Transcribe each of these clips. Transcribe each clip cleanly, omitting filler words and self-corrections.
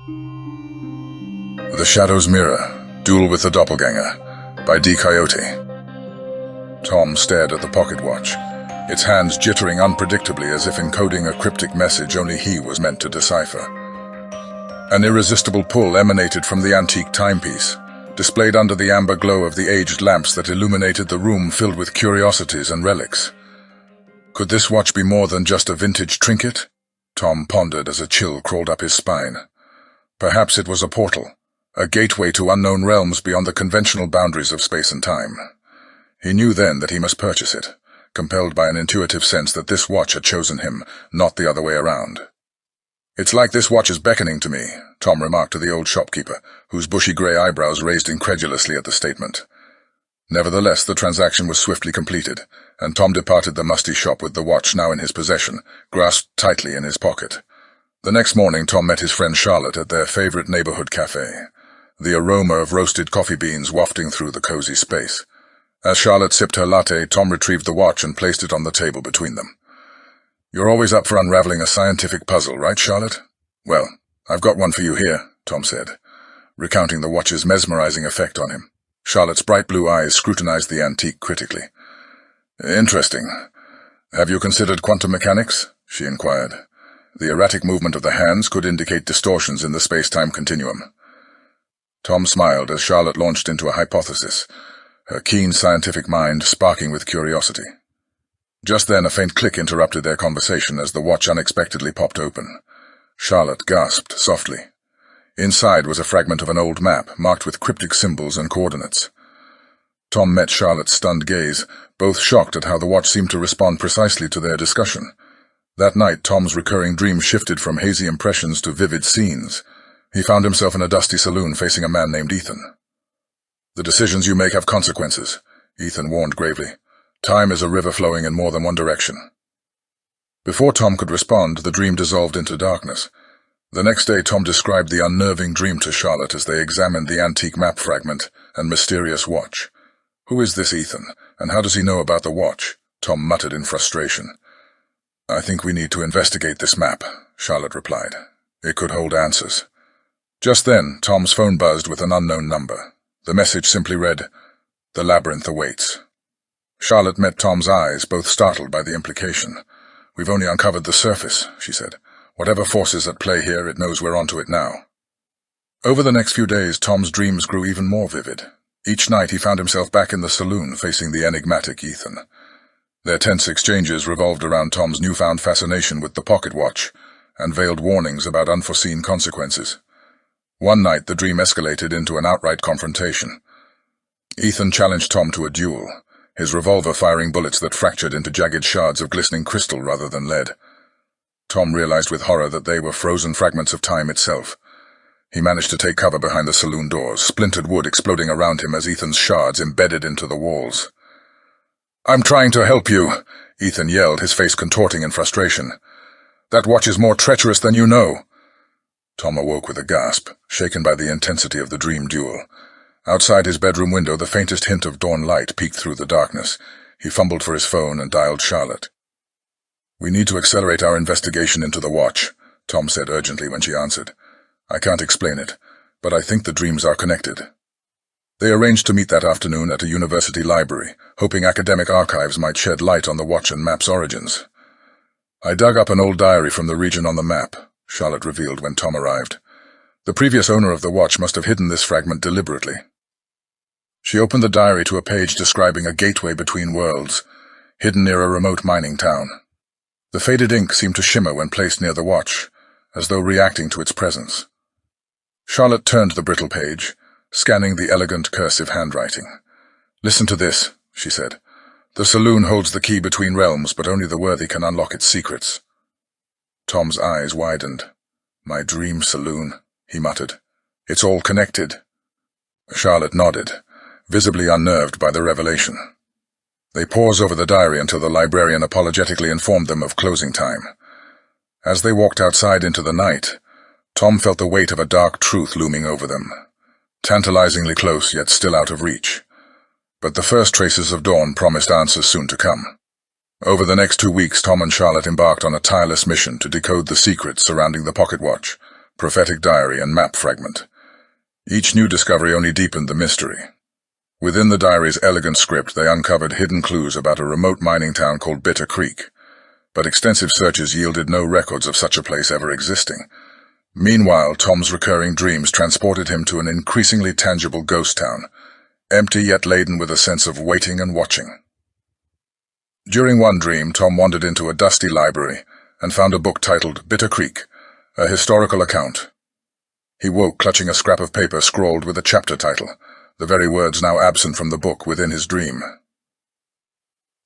The Shadow's Mirror, Duel with the Doppelganger, by D. Coyote. Tom stared at the pocket watch, its hands jittering unpredictably as if encoding a cryptic message only he was meant to decipher. An irresistible pull emanated from the antique timepiece, displayed under the amber glow of the aged lamps that illuminated the room filled with curiosities and relics. Could this watch be more than just a vintage trinket? Tom pondered as a chill crawled up his spine. Perhaps it was a portal, a gateway to unknown realms beyond the conventional boundaries of space and time. He knew then that he must purchase it, compelled by an intuitive sense that this watch had chosen him, not the other way around. "It's like this watch is beckoning to me," Tom remarked to the old shopkeeper, whose bushy grey eyebrows raised incredulously at the statement. Nevertheless, the transaction was swiftly completed, and Tom departed the musty shop with the watch now in his possession, grasped tightly in his pocket. The next morning, Tom met his friend Charlotte at their favorite neighborhood cafe, the aroma of roasted coffee beans wafting through the cozy space. As Charlotte sipped her latte, Tom retrieved the watch and placed it on the table between them. "You're always up for unraveling a scientific puzzle, right, Charlotte?" "Well, I've got one for you here," Tom said, recounting the watch's mesmerizing effect on him. Charlotte's bright blue eyes scrutinized the antique critically. "Interesting. Have you considered quantum mechanics?" she inquired. The erratic movement of the hands could indicate distortions in the space-time continuum. Tom smiled as Charlotte launched into a hypothesis, her keen scientific mind sparking with curiosity. Just then a faint click interrupted their conversation as the watch unexpectedly popped open. Charlotte gasped softly. Inside was a fragment of an old map, marked with cryptic symbols and coordinates. Tom met Charlotte's stunned gaze, both shocked at how the watch seemed to respond precisely to their discussion. That night, Tom's recurring dreams shifted from hazy impressions to vivid scenes. He found himself in a dusty saloon facing a man named Ethan. "The decisions you make have consequences," Ethan warned gravely. "Time is a river flowing in more than one direction." Before Tom could respond, the dream dissolved into darkness. The next day, Tom described the unnerving dream to Charlotte as they examined the antique map fragment and mysterious watch. "Who is this Ethan, and how does he know about the watch?" Tom muttered in frustration. "I think we need to investigate this map," Charlotte replied. "It could hold answers." Just then, Tom's phone buzzed with an unknown number. The message simply read, "The labyrinth awaits." Charlotte met Tom's eyes, both startled by the implication. "We've only uncovered the surface," she said. "Whatever force is at play here, it knows we're onto it now." Over the next few days, Tom's dreams grew even more vivid. Each night he found himself back in the saloon facing the enigmatic Ethan. Their tense exchanges revolved around Tom's newfound fascination with the pocket watch and veiled warnings about unforeseen consequences. One night the dream escalated into an outright confrontation. Ethan challenged Tom to a duel, his revolver firing bullets that fractured into jagged shards of glistening crystal rather than lead. Tom realized with horror that they were frozen fragments of time itself. He managed to take cover behind the saloon doors, splintered wood exploding around him as Ethan's shards embedded into the walls. "I'm trying to help you," Ethan yelled, his face contorting in frustration. "That watch is more treacherous than you know." Tom awoke with a gasp, shaken by the intensity of the dream duel. Outside his bedroom window, the faintest hint of dawn light peeked through the darkness. He fumbled for his phone and dialed Charlotte. "We need to accelerate our investigation into the watch," Tom said urgently when she answered. "I can't explain it, but I think the dreams are connected." They arranged to meet that afternoon at a university library, hoping academic archives might shed light on the watch and map's origins. "I dug up an old diary from the region on the map," Charlotte revealed when Tom arrived. "The previous owner of the watch must have hidden this fragment deliberately." She opened the diary to a page describing a gateway between worlds, hidden near a remote mining town. The faded ink seemed to shimmer when placed near the watch, as though reacting to its presence. Charlotte turned the brittle page, scanning the elegant cursive handwriting. "Listen to this," she said. "The saloon holds the key between realms, but only the worthy can unlock its secrets." Tom's eyes widened. "My dream saloon," he muttered. "It's all connected." Charlotte nodded, visibly unnerved by the revelation. They paused over the diary until the librarian apologetically informed them of closing time. As they walked outside into the night, Tom felt the weight of a dark truth looming over them, tantalizingly close yet still out of reach. But the first traces of dawn promised answers soon to come. Over the next 2 weeks, Tom and Charlotte embarked on a tireless mission to decode the secrets surrounding the pocket watch, prophetic diary, and map fragment. Each new discovery only deepened the mystery. Within the diary's elegant script, they uncovered hidden clues about a remote mining town called Bitter Creek, but extensive searches yielded no records of such a place ever existing. Meanwhile, Tom's recurring dreams transported him to an increasingly tangible ghost town, empty yet laden with a sense of waiting and watching. During one dream, Tom wandered into a dusty library and found a book titled Bitter Creek, a historical account. He woke clutching a scrap of paper scrawled with a chapter title, the very words now absent from the book within his dream.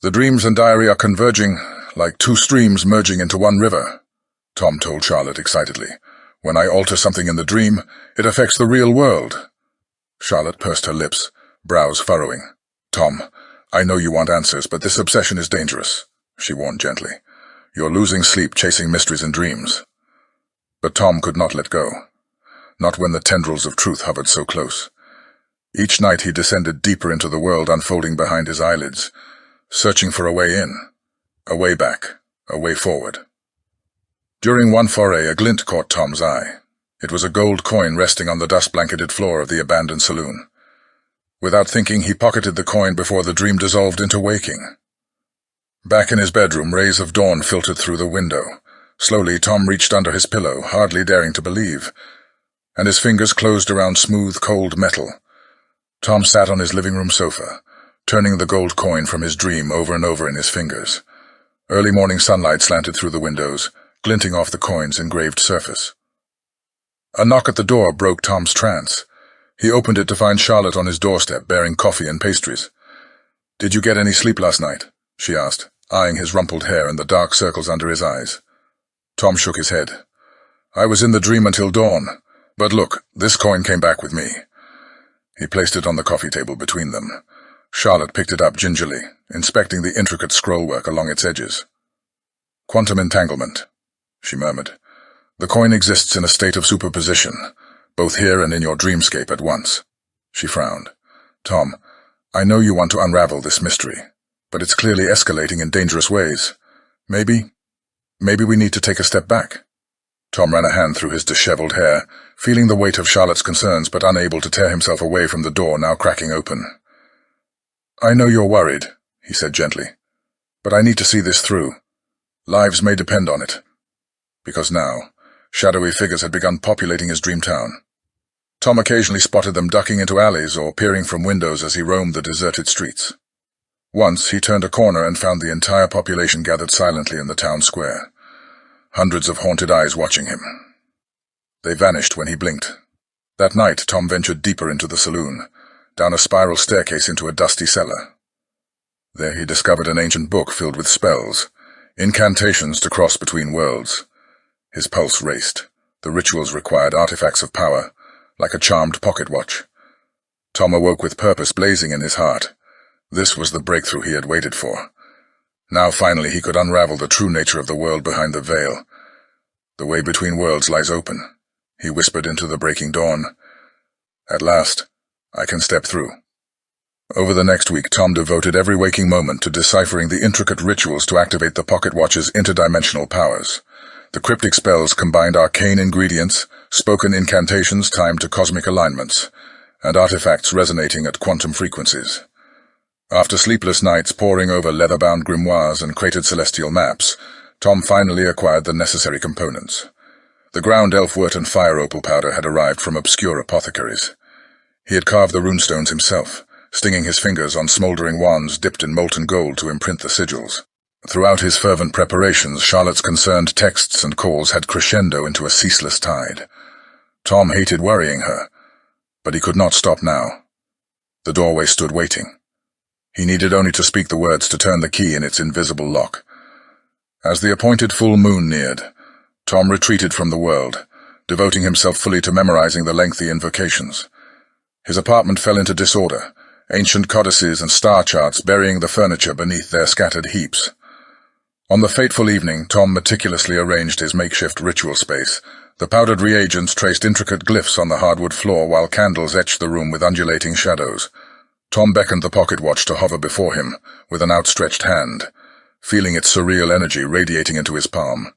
"The dreams and diary are converging, like two streams merging into one river," Tom told Charlotte excitedly. "When I alter something in the dream, it affects the real world." Charlotte pursed her lips, brows furrowing. "Tom, I know you want answers, but this obsession is dangerous," she warned gently. "You're losing sleep chasing mysteries in dreams." But Tom could not let go, not when the tendrils of truth hovered so close. Each night he descended deeper into the world unfolding behind his eyelids, searching for a way in, a way back, a way forward. During one foray, a glint caught Tom's eye. It was a gold coin resting on the dust-blanketed floor of the abandoned saloon. Without thinking, he pocketed the coin before the dream dissolved into waking. Back in his bedroom, rays of dawn filtered through the window. Slowly, Tom reached under his pillow, hardly daring to believe, and his fingers closed around smooth, cold metal. Tom sat on his living room sofa, turning the gold coin from his dream over and over in his fingers. Early morning sunlight slanted through the windows, glinting off the coin's engraved surface. A knock at the door broke Tom's trance. He opened it to find Charlotte on his doorstep, bearing coffee and pastries. "Did you get any sleep last night?" she asked, eyeing his rumpled hair and the dark circles under his eyes. Tom shook his head. "I was in the dream until dawn. But look, this coin came back with me." He placed it on the coffee table between them. Charlotte picked it up gingerly, inspecting the intricate scrollwork along its edges. "Quantum entanglement," she murmured. "The coin exists in a state of superposition, both here and in your dreamscape at once." She frowned. "Tom, I know you want to unravel this mystery, but it's clearly escalating in dangerous ways. Maybe we need to take a step back." Tom ran a hand through his disheveled hair, feeling the weight of Charlotte's concerns but unable to tear himself away from the door now cracking open. "I know you're worried," he said gently, "but I need to see this through. Lives may depend on it." Because now, shadowy figures had begun populating his dream town. Tom occasionally spotted them ducking into alleys or peering from windows as he roamed the deserted streets. Once he turned a corner and found the entire population gathered silently in the town square, hundreds of haunted eyes watching him. They vanished when he blinked. That night, Tom ventured deeper into the saloon, down a spiral staircase into a dusty cellar. There he discovered an ancient book filled with spells, incantations to cross between worlds. His pulse raced. The rituals required artifacts of power, like a charmed pocket watch. Tom awoke with purpose blazing in his heart. This was the breakthrough he had waited for. Now finally he could unravel the true nature of the world behind the veil. "The way between worlds lies open," he whispered into the breaking dawn. "At last, I can step through." Over the next week, Tom devoted every waking moment to deciphering the intricate rituals to activate the pocket watch's interdimensional powers. The cryptic spells combined arcane ingredients, spoken incantations timed to cosmic alignments, and artifacts resonating at quantum frequencies. After sleepless nights poring over leather-bound grimoires and crated celestial maps, Tom finally acquired the necessary components. The ground elfwort and fire opal powder had arrived from obscure apothecaries. He had carved the runestones himself, stinging his fingers on smoldering wands dipped in molten gold to imprint the sigils. Throughout his fervent preparations, Charlotte's concerned texts and calls had crescendo into a ceaseless tide. Tom hated worrying her, but he could not stop now. The doorway stood waiting. He needed only to speak the words to turn the key in its invisible lock. As the appointed full moon neared, Tom retreated from the world, devoting himself fully to memorizing the lengthy invocations. His apartment fell into disorder, ancient codices and star charts burying the furniture beneath their scattered heaps. On the fateful evening, Tom meticulously arranged his makeshift ritual space. The powdered reagents traced intricate glyphs on the hardwood floor while candles etched the room with undulating shadows. Tom beckoned the pocket watch to hover before him, with an outstretched hand, feeling its surreal energy radiating into his palm.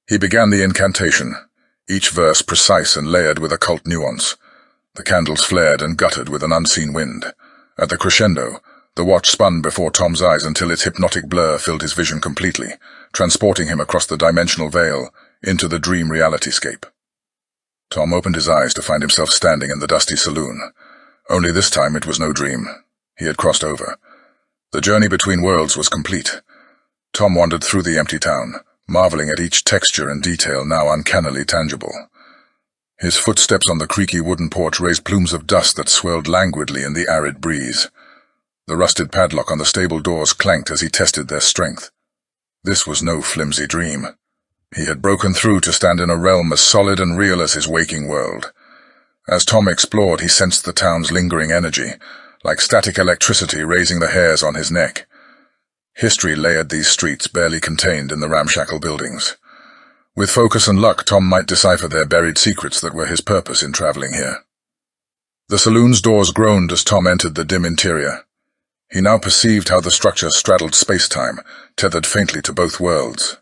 He began the incantation, each verse precise and layered with occult nuance. The candles flared and guttered with an unseen wind. At the crescendo, the watch spun before Tom's eyes until its hypnotic blur filled his vision completely, transporting him across the dimensional veil into the dream realityscape. Tom opened his eyes to find himself standing in the dusty saloon. Only this time it was no dream. He had crossed over. The journey between worlds was complete. Tom wandered through the empty town, marveling at each texture and detail now uncannily tangible. His footsteps on the creaky wooden porch raised plumes of dust that swirled languidly in the arid breeze. The rusted padlock on the stable doors clanked as he tested their strength. This was no flimsy dream. He had broken through to stand in a realm as solid and real as his waking world. As Tom explored, he sensed the town's lingering energy, like static electricity raising the hairs on his neck. History layered these streets barely contained in the ramshackle buildings. With focus and luck, Tom might decipher their buried secrets that were his purpose in traveling here. The saloon's doors groaned as Tom entered the dim interior. He now perceived how the structure straddled space-time, tethered faintly to both worlds.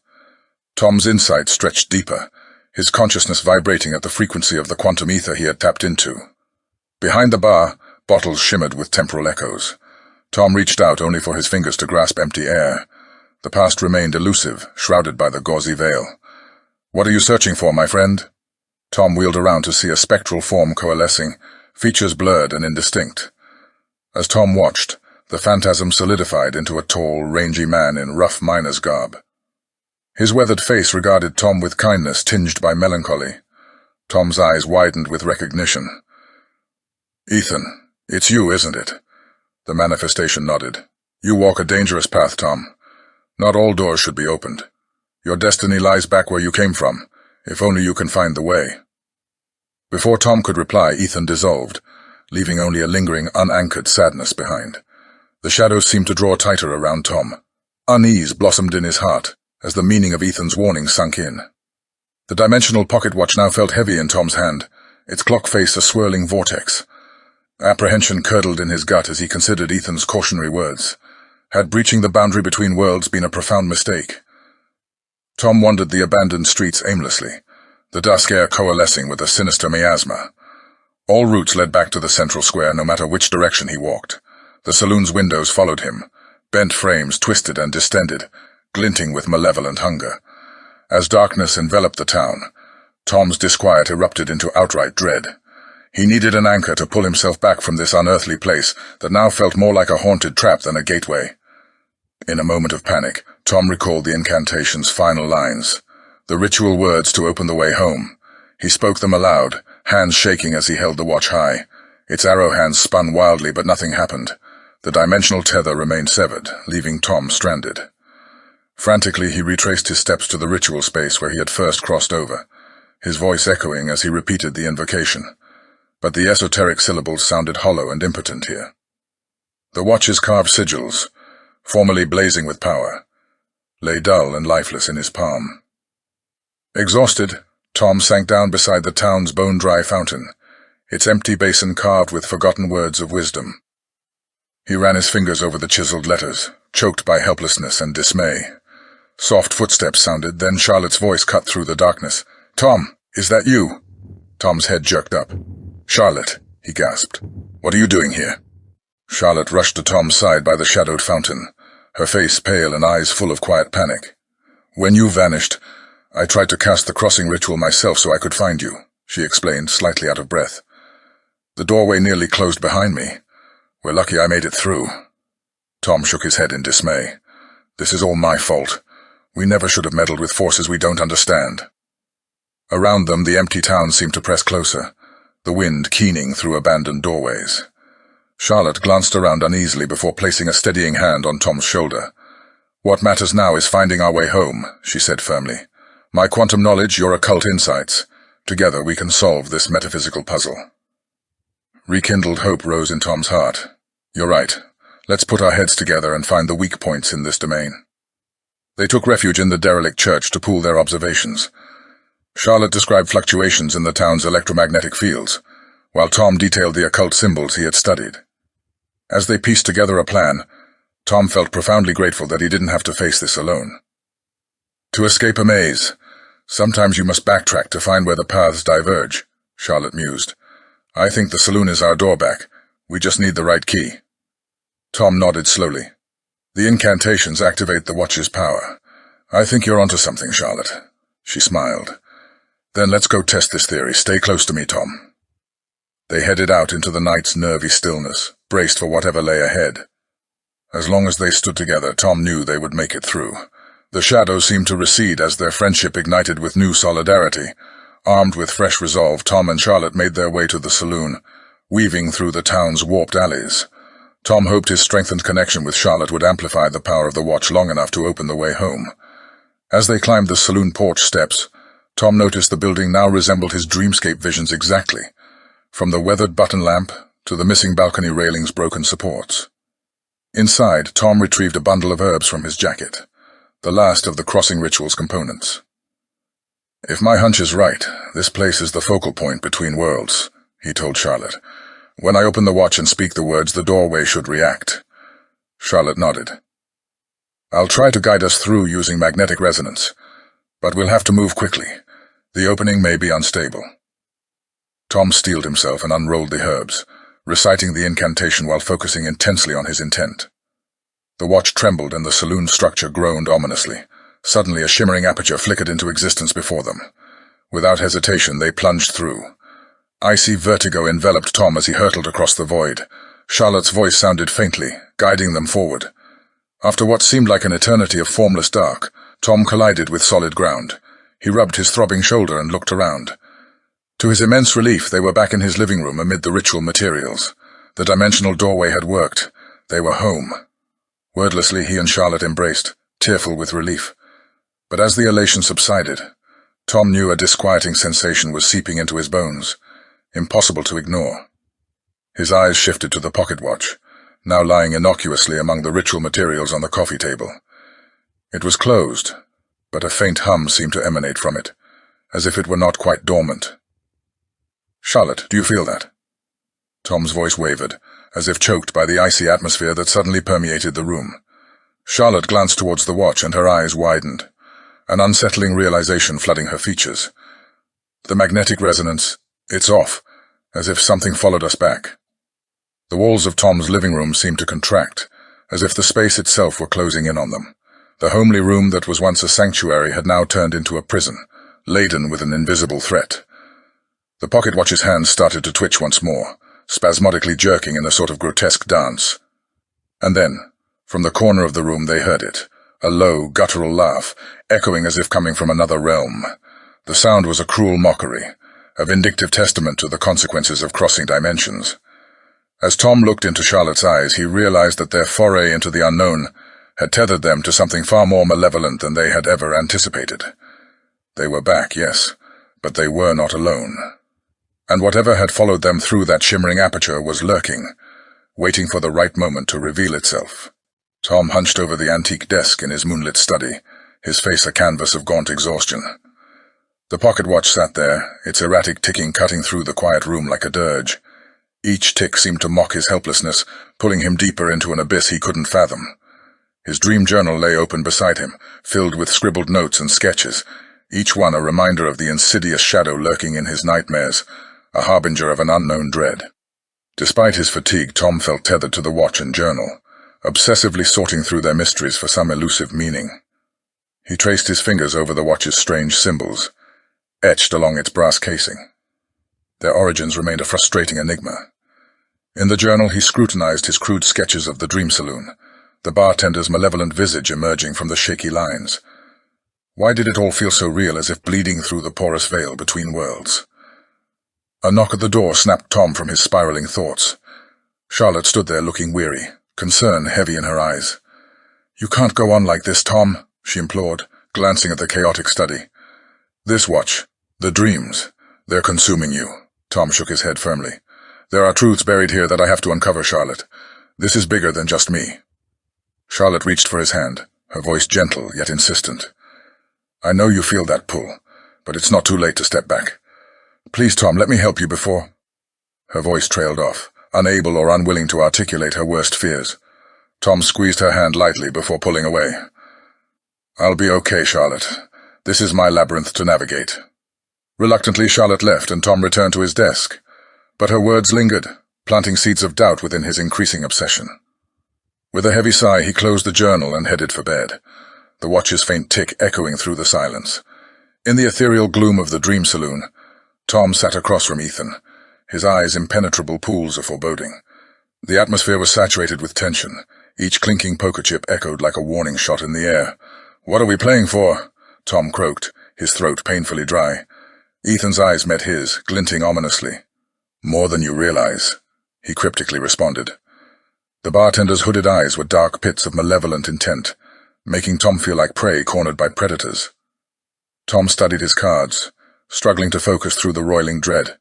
Tom's insight stretched deeper, his consciousness vibrating at the frequency of the quantum ether he had tapped into. Behind the bar, bottles shimmered with temporal echoes. Tom reached out only for his fingers to grasp empty air. The past remained elusive, shrouded by the gauzy veil. "What are you searching for, my friend?" Tom wheeled around to see a spectral form coalescing, features blurred and indistinct. As Tom watched, the phantasm solidified into a tall, rangy man in rough miner's garb. His weathered face regarded Tom with kindness tinged by melancholy. Tom's eyes widened with recognition. "Ethan, it's you, isn't it?" The manifestation nodded. "You walk a dangerous path, Tom. Not all doors should be opened. Your destiny lies back where you came from, if only you can find the way." Before Tom could reply, Ethan dissolved, leaving only a lingering, unanchored sadness behind. The shadows seemed to draw tighter around Tom. Unease blossomed in his heart as the meaning of Ethan's warning sunk in. The dimensional pocket watch now felt heavy in Tom's hand, its clock face a swirling vortex. Apprehension curdled in his gut as he considered Ethan's cautionary words. Had breaching the boundary between worlds been a profound mistake? Tom wandered the abandoned streets aimlessly, the dusk air coalescing with a sinister miasma. All routes led back to the central square, no matter which direction he walked. The saloon's windows followed him, bent frames twisted and distended, glinting with malevolent hunger. As darkness enveloped the town, Tom's disquiet erupted into outright dread. He needed an anchor to pull himself back from this unearthly place that now felt more like a haunted trap than a gateway. In a moment of panic, Tom recalled the incantation's final lines, the ritual words to open the way home. He spoke them aloud, hands shaking as he held the watch high. Its arrow hands spun wildly, but nothing happened. The dimensional tether remained severed, leaving Tom stranded. Frantically, he retraced his steps to the ritual space where he had first crossed over, his voice echoing as he repeated the invocation. But the esoteric syllables sounded hollow and impotent here. The watch's carved sigils, formerly blazing with power, lay dull and lifeless in his palm. Exhausted, Tom sank down beside the town's bone-dry fountain, its empty basin carved with forgotten words of wisdom. He ran his fingers over the chiseled letters, choked by helplessness and dismay. Soft footsteps sounded, then Charlotte's voice cut through the darkness. "Tom, is that you?" Tom's head jerked up. "Charlotte," he gasped. "What are you doing here?" Charlotte rushed to Tom's side by the shadowed fountain, her face pale and eyes full of quiet panic. "When you vanished, I tried to cast the crossing ritual myself so I could find you," she explained, slightly out of breath. "The doorway nearly closed behind me. We're lucky I made it through." Tom shook his head in dismay. "This is all my fault. We never should have meddled with forces we don't understand." Around them, the empty town seemed to press closer, the wind keening through abandoned doorways. Charlotte glanced around uneasily before placing a steadying hand on Tom's shoulder. "What matters now is finding our way home," she said firmly. "My quantum knowledge, your occult insights. Together we can solve this metaphysical puzzle." Rekindled hope rose in Tom's heart. "You're right. Let's put our heads together and find the weak points in this domain." They took refuge in the derelict church to pool their observations. Charlotte described fluctuations in the town's electromagnetic fields, while Tom detailed the occult symbols he had studied. As they pieced together a plan, Tom felt profoundly grateful that he didn't have to face this alone. To escape a maze, Sometimes you must backtrack to find where the paths diverge, Charlotte mused. I think the saloon is our door back. We just need the right key. Tom nodded slowly. The incantations activate the watch's power. I think you're onto something, Charlotte. She smiled. Then let's go test this theory. Stay close to me, Tom. They headed out into the night's nervy stillness, braced for whatever lay ahead. As long as they stood together, Tom knew they would make it through. The shadows seemed to recede as their friendship ignited with new solidarity. Armed with fresh resolve, Tom and Charlotte made their way to the saloon, weaving through the town's warped alleys. Tom hoped his strengthened connection with Charlotte would amplify the power of the watch long enough to open the way home. As they climbed the saloon porch steps, Tom noticed the building now resembled his dreamscape visions exactly, from the weathered button lamp to the missing balcony railing's broken supports. Inside, Tom retrieved a bundle of herbs from his jacket, the last of the crossing ritual's components. If my hunch is right, this place is the focal point between worlds, he told Charlotte. When I open the watch and speak the words, the doorway should react. Charlotte nodded. I'll try to guide us through using magnetic resonance, but we'll have to move quickly. The opening may be unstable. Tom steeled himself and unrolled the herbs, reciting the incantation while focusing intensely on his intent. The watch trembled and the saloon structure groaned ominously. Suddenly a shimmering aperture flickered into existence before them. Without hesitation, they plunged through. Icy vertigo enveloped Tom as he hurtled across the void. Charlotte's voice sounded faintly, guiding them forward. After what seemed like an eternity of formless dark, Tom collided with solid ground. He rubbed his throbbing shoulder and looked around. To his immense relief, they were back in his living room amid the ritual materials. The dimensional doorway had worked. They were home. Wordlessly, he and Charlotte embraced, tearful with relief. But as the elation subsided, Tom knew a disquieting sensation was seeping into his bones, impossible to ignore. His eyes shifted to the pocket watch, now lying innocuously among the ritual materials on the coffee table. It was closed, but a faint hum seemed to emanate from it, as if it were not quite dormant. Charlotte, do you feel that? Tom's voice wavered, as if choked by the icy atmosphere that suddenly permeated the room. Charlotte glanced towards the watch and her eyes widened, an unsettling realization flooding her features. The magnetic resonance, it's off, as if something followed us back. The walls of Tom's living room seemed to contract, as if the space itself were closing in on them. The homely room that was once a sanctuary had now turned into a prison, laden with an invisible threat. The pocket watch's hands started to twitch once more, spasmodically jerking in a sort of grotesque dance. And then, from the corner of the room they heard it, a low, guttural laugh, echoing as if coming from another realm. The sound was a cruel mockery, a vindictive testament to the consequences of crossing dimensions. As Tom looked into Charlotte's eyes, he realized that their foray into the unknown had tethered them to something far more malevolent than they had ever anticipated. They were back, yes, but they were not alone. And whatever had followed them through that shimmering aperture was lurking, waiting for the right moment to reveal itself. Tom hunched over the antique desk in his moonlit study, his face a canvas of gaunt exhaustion. The pocket watch sat there, its erratic ticking cutting through the quiet room like a dirge. Each tick seemed to mock his helplessness, pulling him deeper into an abyss he couldn't fathom. His dream journal lay open beside him, filled with scribbled notes and sketches, each one a reminder of the insidious shadow lurking in his nightmares, a harbinger of an unknown dread. Despite his fatigue, Tom felt tethered to the watch and journal, obsessively sorting through their mysteries for some elusive meaning. He traced his fingers over the watch's strange symbols, etched along its brass casing. Their origins remained a frustrating enigma. In the journal he scrutinized his crude sketches of the dream saloon, the bartender's malevolent visage emerging from the shaky lines. Why did it all feel so real, as if bleeding through the porous veil between worlds? A knock at the door snapped Tom from his spiraling thoughts. Charlotte stood there looking weary, concern heavy in her eyes. "You can't go on like this, Tom," she implored, glancing at the chaotic study. "This watch, the dreams, they're consuming you." Tom shook his head firmly. "There are truths buried here that I have to uncover, Charlotte. This is bigger than just me." Charlotte reached for his hand, her voice gentle yet insistent. "I know you feel that pull, but it's not too late to step back. Please, Tom, let me help you before—" Her voice trailed off, unable or unwilling to articulate her worst fears. Tom squeezed her hand lightly before pulling away. "I'll be okay, Charlotte. This is my labyrinth to navigate." Reluctantly, Charlotte left, and Tom returned to his desk. But her words lingered, planting seeds of doubt within his increasing obsession. With a heavy sigh, he closed the journal and headed for bed, the watch's faint tick echoing through the silence. In the ethereal gloom of the dream saloon, Tom sat across from Ethan, his eyes impenetrable pools of foreboding. The atmosphere was saturated with tension. Each clinking poker chip echoed like a warning shot in the air. "What are we playing for?" Tom croaked, his throat painfully dry. Ethan's eyes met his, glinting ominously. "More than you realize," he cryptically responded. The bartender's hooded eyes were dark pits of malevolent intent, making Tom feel like prey cornered by predators. Tom studied his cards, struggling to focus through the roiling dread.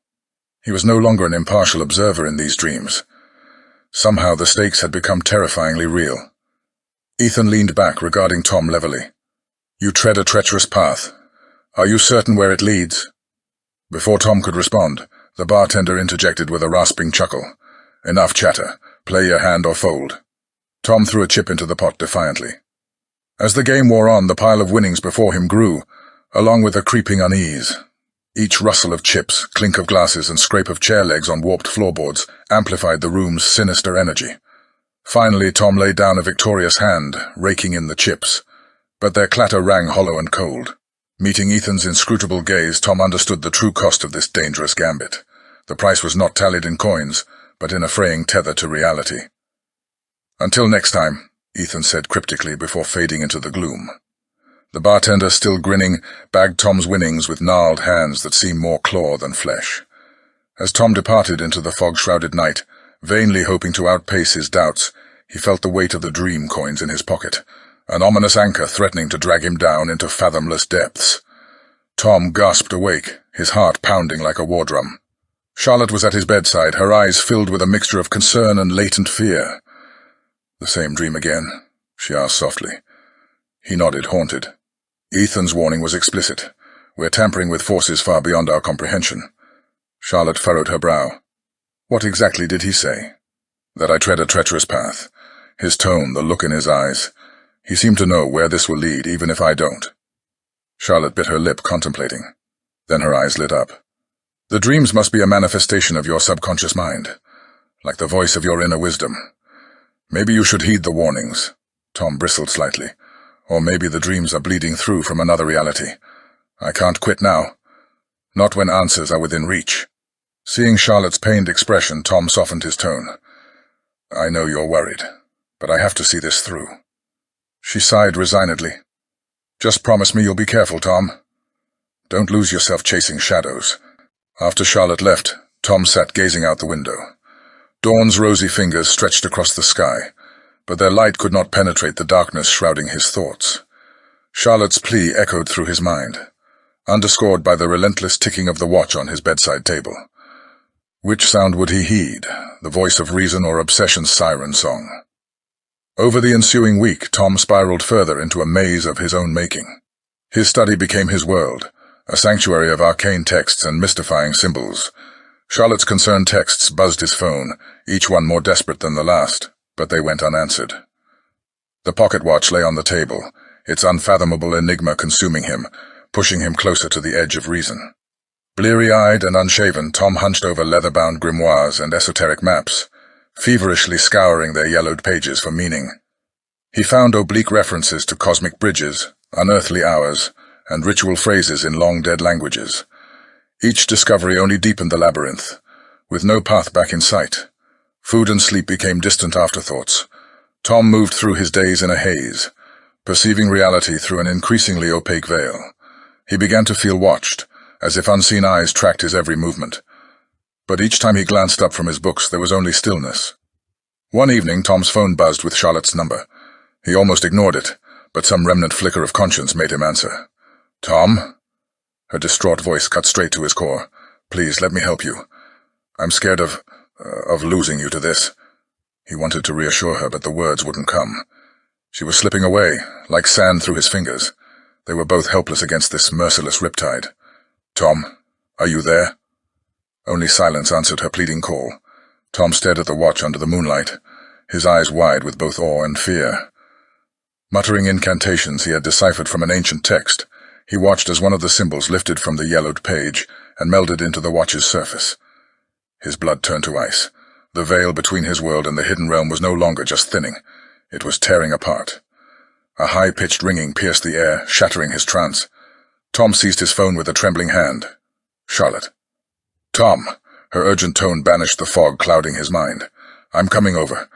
He was no longer an impartial observer in these dreams. Somehow the stakes had become terrifyingly real. Ethan leaned back, regarding Tom levelly. "You tread a treacherous path. Are you certain where it leads?" Before Tom could respond, the bartender interjected with a rasping chuckle. "Enough chatter. Play your hand or fold." Tom threw a chip into the pot defiantly. As the game wore on, the pile of winnings before him grew, along with a creeping unease. Each rustle of chips, clink of glasses, and scrape of chair legs on warped floorboards amplified the room's sinister energy. Finally, Tom laid down a victorious hand, raking in the chips, but their clatter rang hollow and cold. Meeting Ethan's inscrutable gaze, Tom understood the true cost of this dangerous gambit. The price was not tallied in coins, but in a fraying tether to reality. "Until next time," Ethan said cryptically before fading into the gloom. The bartender, still grinning, bagged Tom's winnings with gnarled hands that seemed more claw than flesh. As Tom departed into the fog-shrouded night, vainly hoping to outpace his doubts, he felt the weight of the dream coins in his pocket, an ominous anchor threatening to drag him down into fathomless depths. Tom gasped awake, his heart pounding like a war drum. Charlotte was at his bedside, her eyes filled with a mixture of concern and latent fear. "The same dream again?" she asked softly. He nodded, haunted. Ethan's warning was explicit. "We're tampering with forces far beyond our comprehension." Charlotte furrowed her brow. "What exactly did he say?" "That I tread a treacherous path." His tone, the look in his eyes. He seemed to know where this will lead, even if I don't. Charlotte bit her lip, contemplating. Then her eyes lit up. "The dreams must be a manifestation of your subconscious mind, like the voice of your inner wisdom. Maybe you should heed the warnings." Tom bristled slightly. "Or maybe the dreams are bleeding through from another reality. I can't quit now. Not when answers are within reach." Seeing Charlotte's pained expression, Tom softened his tone. "I know you're worried, but I have to see this through." She sighed resignedly. "Just promise me you'll be careful, Tom. Don't lose yourself chasing shadows." After Charlotte left, Tom sat gazing out the window. Dawn's rosy fingers stretched across the sky, but their light could not penetrate the darkness shrouding his thoughts. Charlotte's plea echoed through his mind, underscored by the relentless ticking of the watch on his bedside table. Which sound would he heed, the voice of reason or obsession's siren song? Over the ensuing week, Tom spiraled further into a maze of his own making. His study became his world, a sanctuary of arcane texts and mystifying symbols. Charlotte's concerned texts buzzed his phone, each one more desperate than the last, but they went unanswered. The pocket watch lay on the table, its unfathomable enigma consuming him, pushing him closer to the edge of reason. Bleary-eyed and unshaven, Tom hunched over leather-bound grimoires and esoteric maps, feverishly scouring their yellowed pages for meaning. He found oblique references to cosmic bridges, unearthly hours, and ritual phrases in long-dead languages. Each discovery only deepened the labyrinth, with no path back in sight. Food and sleep became distant afterthoughts. Tom moved through his days in a haze, perceiving reality through an increasingly opaque veil. He began to feel watched, as if unseen eyes tracked his every movement. But each time he glanced up from his books, there was only stillness. One evening, Tom's phone buzzed with Charlotte's number. He almost ignored it, but some remnant flicker of conscience made him answer. "Tom?" Her distraught voice cut straight to his core. "Please, let me help you. I'm scared of losing you to this." He wanted to reassure her, but the words wouldn't come. She was slipping away, like sand through his fingers. They were both helpless against this merciless riptide. "Tom, are you there?" Only silence answered her pleading call. Tom stared at the watch under the moonlight, his eyes wide with both awe and fear. Muttering incantations he had deciphered from an ancient text, He watched as one of the symbols lifted from the yellowed page and melded into the watch's surface. His blood turned to ice. The veil between his world and the hidden realm was no longer just thinning. It was tearing apart. A high-pitched ringing pierced the air, shattering his trance. Tom seized his phone with a trembling hand. Charlotte. Tom. Her urgent tone banished the fog clouding his mind. I'm coming over.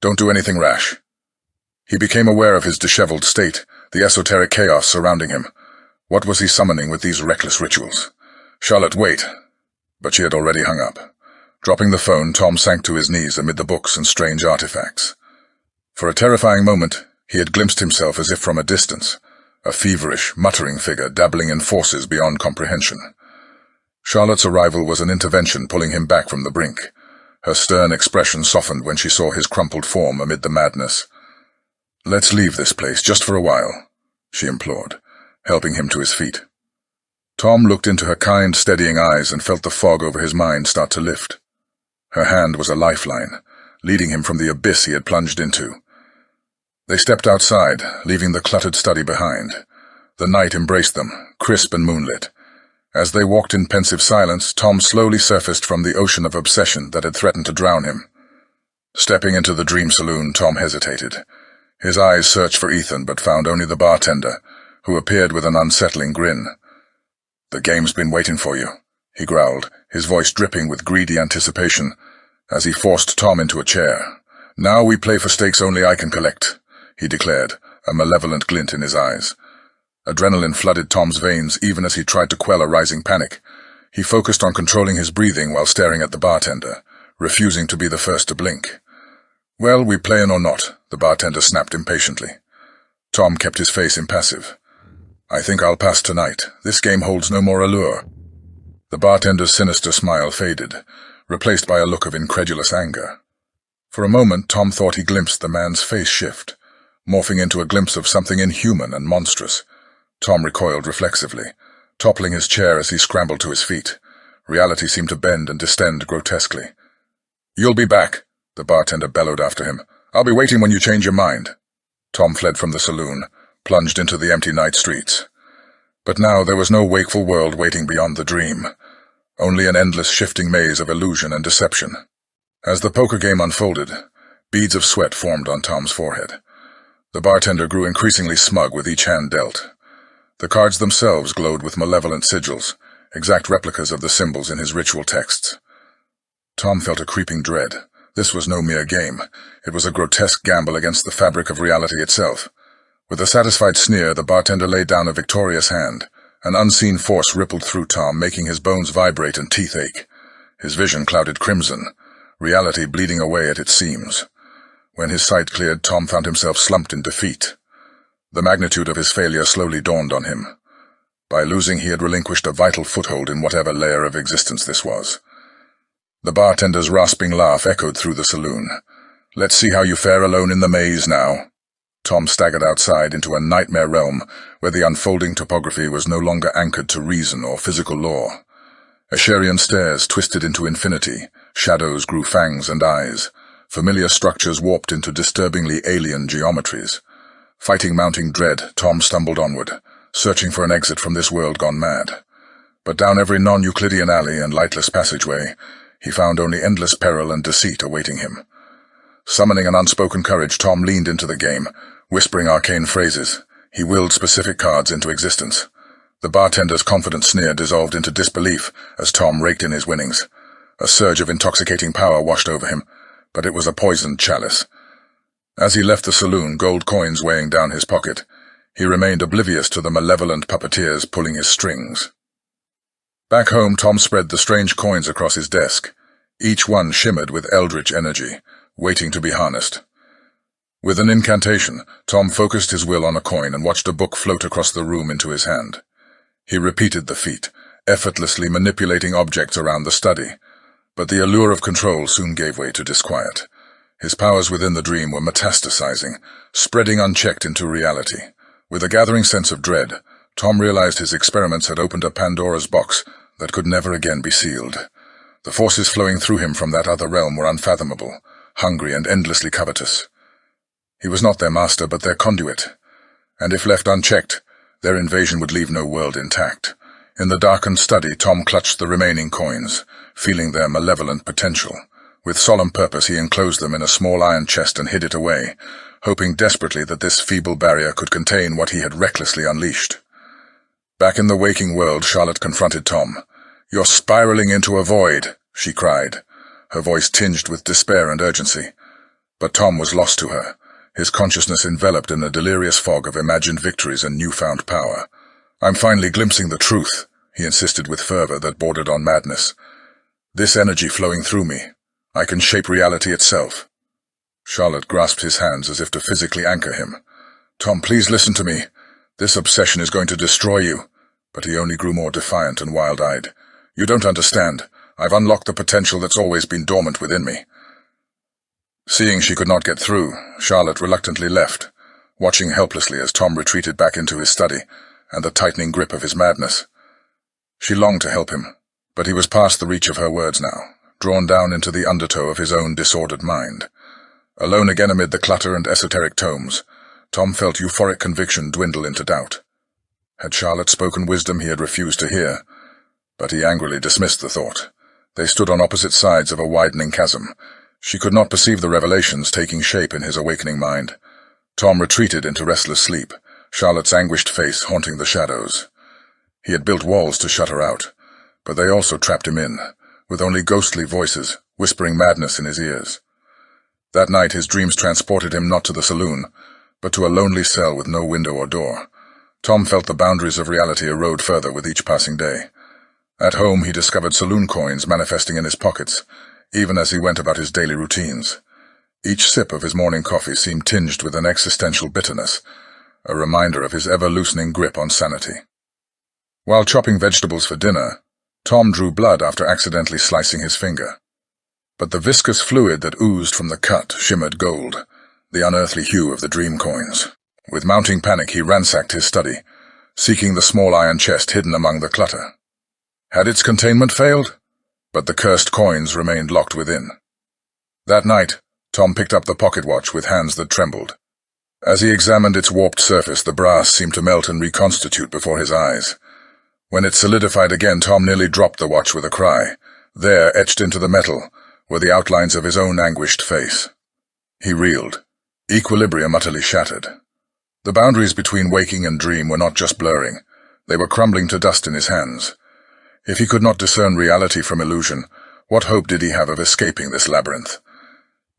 Don't do anything rash. He became aware of his disheveled state, the esoteric chaos surrounding him. What was he summoning with these reckless rituals? Charlotte, wait. But she had already hung up. Dropping the phone, Tom sank to his knees amid the books and strange artifacts. For a terrifying moment, he had glimpsed himself as if from a distance, a feverish, muttering figure dabbling in forces beyond comprehension. Charlotte's arrival was an intervention pulling him back from the brink. Her stern expression softened when she saw his crumpled form amid the madness. Let's leave this place just for a while, she implored, helping him to his feet. Tom looked into her kind, steadying eyes and felt the fog over his mind start to lift. Her hand was a lifeline, leading him from the abyss he had plunged into. They stepped outside, leaving the cluttered study behind. The night embraced them, crisp and moonlit. As they walked in pensive silence, Tom slowly surfaced from the ocean of obsession that had threatened to drown him. Stepping into the dream saloon, Tom hesitated. His eyes searched for Ethan, but found only the bartender, who appeared with an unsettling grin. The game's been waiting for you, he growled, his voice dripping with greedy anticipation, as he forced Tom into a chair. Now we play for stakes only I can collect, he declared, a malevolent glint in his eyes. Adrenaline flooded Tom's veins even as he tried to quell a rising panic. He focused on controlling his breathing while staring at the bartender, refusing to be the first to blink. Well, we playin' or not, the bartender snapped impatiently. Tom kept his face impassive. I think I'll pass tonight. This game holds no more allure. The bartender's sinister smile faded, replaced by a look of incredulous anger. For a moment, Tom thought he glimpsed the man's face shift, morphing into a glimpse of something inhuman and monstrous. Tom recoiled reflexively, toppling his chair as he scrambled to his feet. Reality seemed to bend and distend grotesquely. You'll be back, the bartender bellowed after him. I'll be waiting when you change your mind. Tom fled from the saloon, plunged into the empty night streets. But now there was no wakeful world waiting beyond the dream, only an endless shifting maze of illusion and deception. As the poker game unfolded, beads of sweat formed on Tom's forehead. The bartender grew increasingly smug with each hand dealt. The cards themselves glowed with malevolent sigils, exact replicas of the symbols in his ritual texts. Tom felt a creeping dread. This was no mere game. It was a grotesque gamble against the fabric of reality itself. With a satisfied sneer, the bartender laid down a victorious hand. An unseen force rippled through Tom, making his bones vibrate and teeth ache. His vision clouded crimson, reality bleeding away at its seams. When his sight cleared, Tom found himself slumped in defeat. The magnitude of his failure slowly dawned on him. By losing, he had relinquished a vital foothold in whatever layer of existence this was. The bartender's rasping laugh echoed through the saloon. Let's see how you fare alone in the maze now. Tom staggered outside into a nightmare realm where the unfolding topography was no longer anchored to reason or physical law. Escherian stairs twisted into infinity, shadows grew fangs and eyes, familiar structures warped into disturbingly alien geometries. Fighting mounting dread, Tom stumbled onward, searching for an exit from this world gone mad. But down every non-Euclidean alley and lightless passageway, he found only endless peril and deceit awaiting him. Summoning an unspoken courage, Tom leaned into the game, whispering arcane phrases. He willed specific cards into existence. The bartender's confident sneer dissolved into disbelief as Tom raked in his winnings. A surge of intoxicating power washed over him, but it was a poisoned chalice. As he left the saloon, gold coins weighing down his pocket, he remained oblivious to the malevolent puppeteers pulling his strings. Back home, Tom spread the strange coins across his desk. Each one shimmered with eldritch energy, waiting to be harnessed. With an incantation, Tom focused his will on a coin and watched a book float across the room into his hand. He repeated the feat, effortlessly manipulating objects around the study, but the allure of control soon gave way to disquiet. His powers within the dream were metastasizing, spreading unchecked into reality. With a gathering sense of dread, Tom realized his experiments had opened a Pandora's box that could never again be sealed. The forces flowing through him from that other realm were unfathomable, hungry and endlessly covetous. He was not their master, but their conduit, and if left unchecked, Their invasion would leave no world intact. In the darkened study, Tom clutched the remaining coins, feeling their malevolent potential. With solemn purpose, he enclosed them in a small iron chest and hid it away, hoping desperately that this feeble barrier could contain what he had recklessly unleashed. Back in the waking world, Charlotte confronted Tom. "You're spiraling into a void," she cried, her voice tinged with despair and urgency. But Tom was lost to her, his consciousness enveloped in a delirious fog of imagined victories and newfound power. "I'm finally glimpsing the truth," he insisted with fervor that bordered on madness. "This energy flowing through me. I can shape reality itself." Charlotte grasped his hands as if to physically anchor him. "Tom, please listen to me. This obsession is going to destroy you." But he only grew more defiant and wild-eyed. "You don't understand. I've unlocked the potential that's always been dormant within me." Seeing she could not get through, Charlotte reluctantly left, watching helplessly as Tom retreated back into his study and the tightening grip of his madness. She longed to help him, but he was past the reach of her words now, drawn down into the undertow of his own disordered mind. Alone again amid the clutter and esoteric tomes, Tom felt euphoric conviction dwindle into doubt. Had Charlotte spoken wisdom he had refused to hear? But he angrily dismissed the thought. They stood on opposite sides of a widening chasm. She could not perceive the revelations taking shape in his awakening mind. Tom retreated into restless sleep, Charlotte's anguished face haunting the shadows. He had built walls to shut her out, but they also trapped him in, with only ghostly voices whispering madness in his ears. That night his dreams transported him not to the saloon, but to a lonely cell with no window or door. Tom felt the boundaries of reality erode further with each passing day. At home he discovered saloon coins manifesting in his pockets, even as he went about his daily routines. Each sip of his morning coffee seemed tinged with an existential bitterness, a reminder of his ever-loosening grip on sanity. While chopping vegetables for dinner, Tom drew blood after accidentally slicing his finger. But the viscous fluid that oozed from the cut shimmered gold, the unearthly hue of the dream coins. With mounting panic he ransacked his study, seeking the small iron chest hidden among the clutter. Had its containment failed? But the cursed coins remained locked within. That night, Tom picked up the pocket watch with hands that trembled. As he examined its warped surface, the brass seemed to melt and reconstitute before his eyes. When it solidified again, Tom nearly dropped the watch with a cry. There, etched into the metal, were the outlines of his own anguished face. He reeled, equilibrium utterly shattered. The boundaries between waking and dream were not just blurring, they were crumbling to dust in his hands. If he could not discern reality from illusion, what hope did he have of escaping this labyrinth?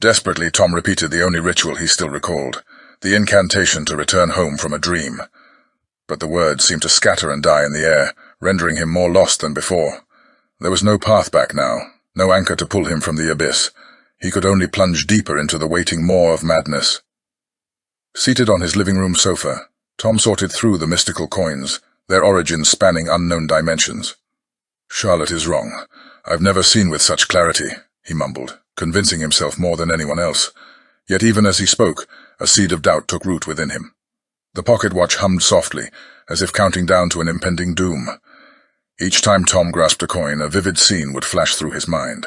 Desperately, Tom repeated the only ritual he still recalled, the incantation to return home from a dream. But the words seemed to scatter and die in the air, rendering him more lost than before. There was no path back now, no anchor to pull him from the abyss. He could only plunge deeper into the waiting maw of madness. Seated on his living room sofa, Tom sorted through the mystical coins, their origins spanning unknown dimensions. "Charlotte is wrong. I've never seen with such clarity," he mumbled, convincing himself more than anyone else. Yet even as he spoke, a seed of doubt took root within him. The pocket watch hummed softly, as if counting down to an impending doom. Each time Tom grasped a coin, a vivid scene would flash through his mind.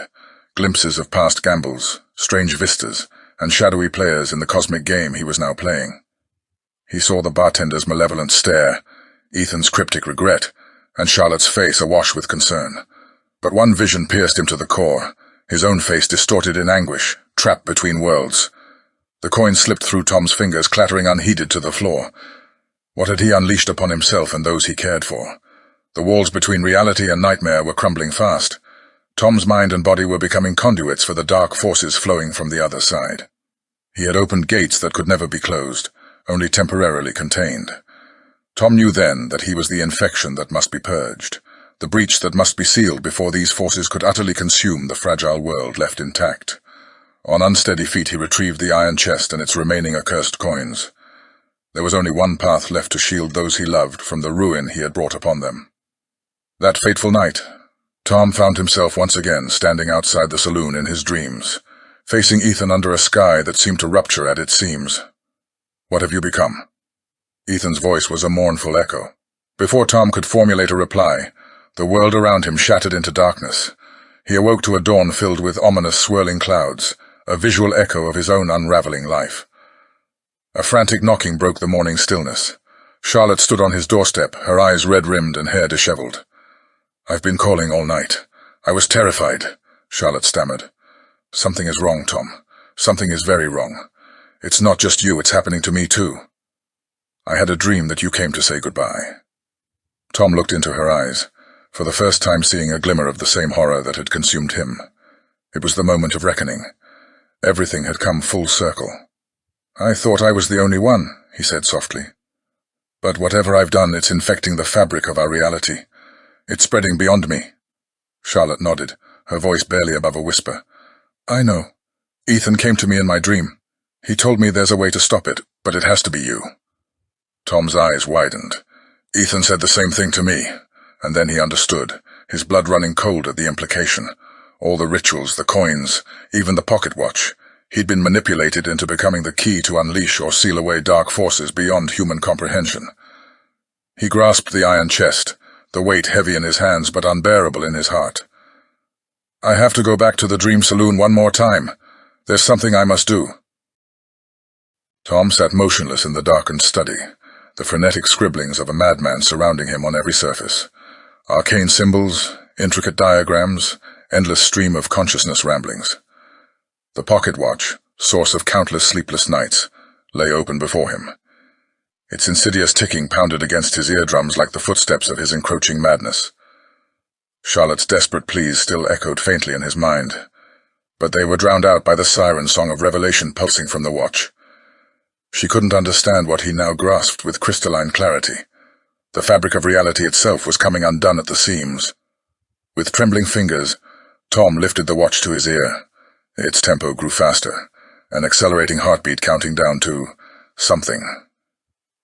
Glimpses of past gambles, strange vistas, and shadowy players in the cosmic game he was now playing. He saw the bartender's malevolent stare, Ethan's cryptic regret, and Charlotte's face awash with concern. But one vision pierced him to the core, his own face distorted in anguish, trapped between worlds. The coin slipped through Tom's fingers, clattering unheeded to the floor. What had he unleashed upon himself and those he cared for? The walls between reality and nightmare were crumbling fast. Tom's mind and body were becoming conduits for the dark forces flowing from the other side. He had opened gates that could never be closed, only temporarily contained. Tom knew then that he was the infection that must be purged, the breach that must be sealed before these forces could utterly consume the fragile world left intact. On unsteady feet he retrieved the iron chest and its remaining accursed coins. There was only one path left to shield those he loved from the ruin he had brought upon them. That fateful night, Tom found himself once again standing outside the saloon in his dreams, facing Ethan under a sky that seemed to rupture at its seams. "What have you become?" Ethan's voice was a mournful echo. Before Tom could formulate a reply, the world around him shattered into darkness. He awoke to a dawn filled with ominous swirling clouds, a visual echo of his own unraveling life. A frantic knocking broke the morning stillness. Charlotte stood on his doorstep, her eyes red-rimmed and hair disheveled. "I've been calling all night. I was terrified," Charlotte stammered. "Something is wrong, Tom. Something is very wrong. It's not just you, it's happening to me too. I had a dream that you came to say goodbye." Tom looked into her eyes, for the first time seeing a glimmer of the same horror that had consumed him. It was the moment of reckoning. Everything had come full circle. "I thought I was the only one," he said softly. "But whatever I've done, it's infecting the fabric of our reality. It's spreading beyond me." Charlotte nodded, her voice barely above a whisper. "I know. Ethan came to me in my dream. He told me there's a way to stop it, but it has to be you." Tom's eyes widened. "Ethan said the same thing to me," and then he understood, his blood running cold at the implication. All the rituals, the coins, even the pocket watch. He'd been manipulated into becoming the key to unleash or seal away dark forces beyond human comprehension. He grasped the iron chest, the weight heavy in his hands but unbearable in his heart. "I have to go back to the Dream Saloon one more time. There's something I must do." Tom sat motionless in the darkened study, the frenetic scribblings of a madman surrounding him on every surface. Arcane symbols, intricate diagrams, endless stream of consciousness ramblings. The pocket watch, source of countless sleepless nights, lay open before him. Its insidious ticking pounded against his eardrums like the footsteps of his encroaching madness. Charlotte's desperate pleas still echoed faintly in his mind, but they were drowned out by the siren song of revelation pulsing from the watch. She couldn't understand what he now grasped with crystalline clarity. The fabric of reality itself was coming undone at the seams. With trembling fingers, Tom lifted the watch to his ear. Its tempo grew faster, an accelerating heartbeat counting down to something.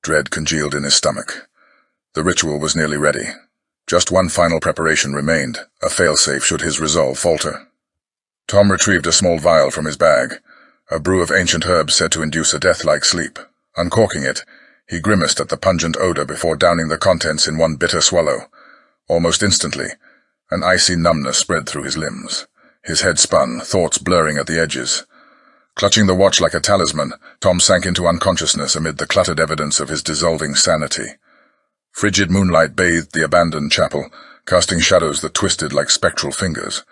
Dread congealed in his stomach. The ritual was nearly ready. Just one final preparation remained, a failsafe should his resolve falter. Tom retrieved a small vial from his bag, a brew of ancient herbs said to induce a death-like sleep. Uncorking it, he grimaced at the pungent odor before downing the contents in one bitter swallow. Almost instantly, an icy numbness spread through his limbs. His head spun, thoughts blurring at the edges. Clutching the watch like a talisman, Tom sank into unconsciousness amid the cluttered evidence of his dissolving sanity. Frigid moonlight bathed the abandoned chapel, casting shadows that twisted like spectral fingers.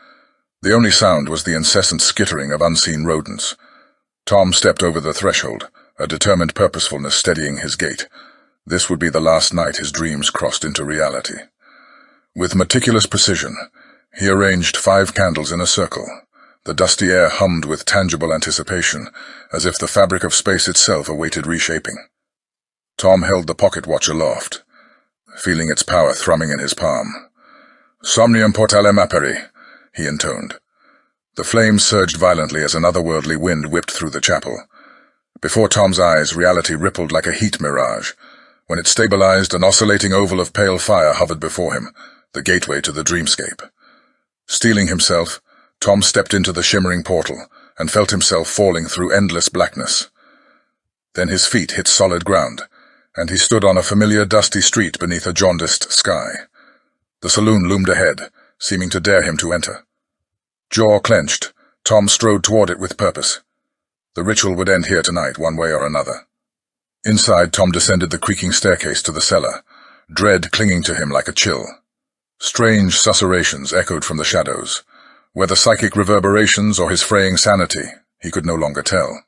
The only sound was the incessant skittering of unseen rodents. Tom stepped over the threshold, a determined purposefulness steadying his gait. This would be the last night his dreams crossed into reality. With meticulous precision, he arranged 5 candles in a circle. The dusty air hummed with tangible anticipation, as if the fabric of space itself awaited reshaping. Tom held the pocket watch aloft, feeling its power thrumming in his palm. "Somnium portalem aperi," he intoned. The flames surged violently as an otherworldly wind whipped through the chapel. Before Tom's eyes, reality rippled like a heat mirage. When it stabilized, an oscillating oval of pale fire hovered before him, the gateway to the dreamscape. Steeling himself, Tom stepped into the shimmering portal and felt himself falling through endless blackness. Then his feet hit solid ground, and he stood on a familiar dusty street beneath a jaundiced sky. The saloon loomed ahead, seeming to dare him to enter. Jaw clenched, Tom strode toward it with purpose. The ritual would end here tonight, one way or another. Inside, Tom descended the creaking staircase to the cellar, dread clinging to him like a chill. Strange susurrations echoed from the shadows. Whether psychic reverberations or his fraying sanity, he could no longer tell.